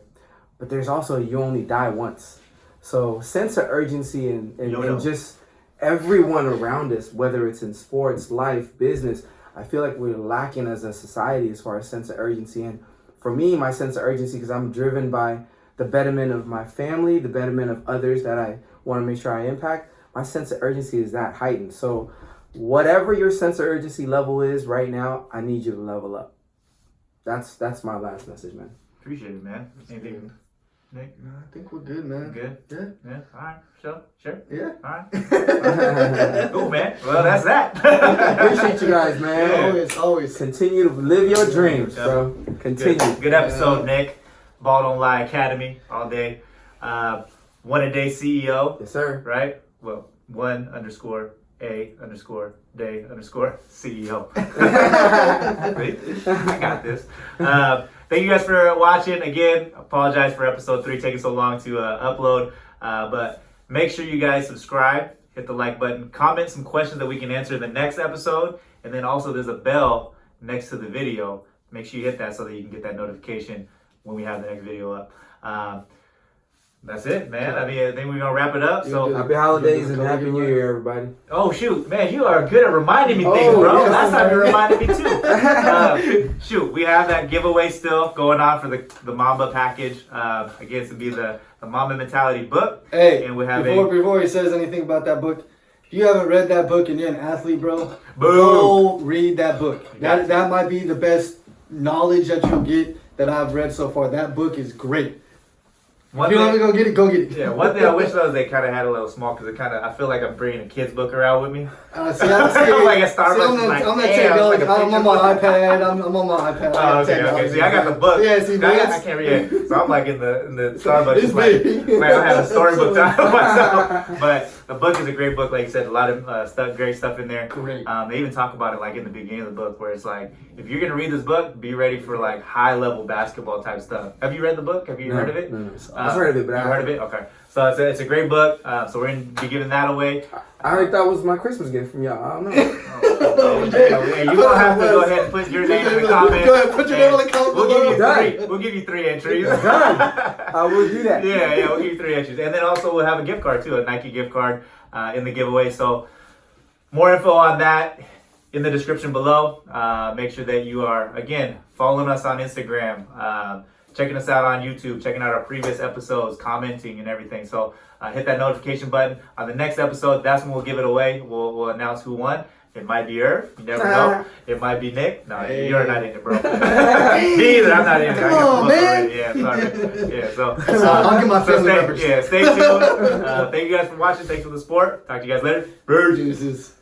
Speaker 2: But there's also you only die once. So sense of urgency and just everyone around us, whether it's in sports, life, business, I feel like we're lacking as a society as far as sense of urgency. And for me, my sense of urgency, because I'm driven by the betterment of my family, the betterment of others that I want to make sure I impact, my sense of urgency is that heightened. So whatever your sense of urgency level is right now, I need you to level up. That's my last message, man.
Speaker 1: Appreciate it, man. Anything, Nick?
Speaker 3: No, I think we're good, man.
Speaker 1: Good? Yeah. All right. Sure.
Speaker 3: Yeah.
Speaker 1: All right. Cool, man. Well, that's that.
Speaker 2: appreciate you guys, man.
Speaker 3: Always.
Speaker 2: Continue to live your dreams, bro. Continue.
Speaker 1: Good episode, Nick. Ball Don't Lie Academy all day. One a day CEO.
Speaker 2: Yes, sir.
Speaker 1: Right? Well, 1_A_day_CEO. I got this. Thank you guys for watching. Again, apologize for episode 3 taking so long to upload. But make sure you guys subscribe, hit the like button, comment some questions that we can answer in the next episode. And then also there's a bell next to the video. Make sure you hit that so that you can get that notification when we have the next video up. That's it, man. I mean, I think we're gonna wrap it up. So
Speaker 2: happy holidays and happy New Year, everybody.
Speaker 1: Oh shoot, man, you are good at reminding me things, bro.
Speaker 2: Yes,
Speaker 1: Last time you reminded me too. Shoot, we have that giveaway still going on for the Mamba package. Again, it's to be the Mamba Mentality book.
Speaker 3: Hey,
Speaker 1: and we have
Speaker 3: before he says anything about that book, if you haven't read that book and you're an athlete, bro,
Speaker 1: Boom.
Speaker 3: go read that book. That might be the best knowledge that you'll get that I've read so far. That book is great. If you want to go get it, go get it.
Speaker 1: Yeah, one thing I wish though is they kind of had a little small because it kind of I feel like I'm bringing a kid's book around with me.
Speaker 3: See,
Speaker 1: like a Starbucks.
Speaker 3: I'm on my iPad. I'm on my iPad.
Speaker 1: Oh, okay. See, I got the book.
Speaker 3: Yeah, see,
Speaker 1: I can't read it. So I'm like in the Starbucks.
Speaker 3: It's big.
Speaker 1: Like I have a storybook time myself. But the book is a great book. Like you said, a lot of great stuff in there.
Speaker 3: Great.
Speaker 1: They even talk about it like in the beginning of the book where it's like, if you're gonna read this book, be ready for like high level basketball type stuff. Have you read the book? Have you heard of it?
Speaker 2: No. I've heard of it, but
Speaker 1: you heard of it? Okay. So it's a great book. So we're gonna be giving that away.
Speaker 2: I heard that was my Christmas gift from y'all. I don't know.
Speaker 1: You're gonna have to go ahead and put your name in the comments.
Speaker 3: Go ahead, put your name in the comments.
Speaker 1: We'll give you 3 entries.
Speaker 2: Done. I will do that.
Speaker 1: Yeah, we'll give you 3 entries. And then also we'll have a gift card too, a Nike gift card in the giveaway. So more info on that in the description below. Make sure that you are, again, following us on Instagram, checking us out on YouTube, checking out our previous episodes, commenting and everything. So hit that notification button. On the next episode, that's when we'll give it away. We'll announce who won. It might be Irv. You never know. It might be Nick. No, you're not in it, bro. Me either. I'm not in it.
Speaker 3: Come on, man.
Speaker 1: Yeah, sorry. Yeah, so
Speaker 3: I'll get my family members.
Speaker 1: Yeah, stay tuned. Thank you guys for watching. Thanks for the support. Talk to you guys later.
Speaker 3: Deuces.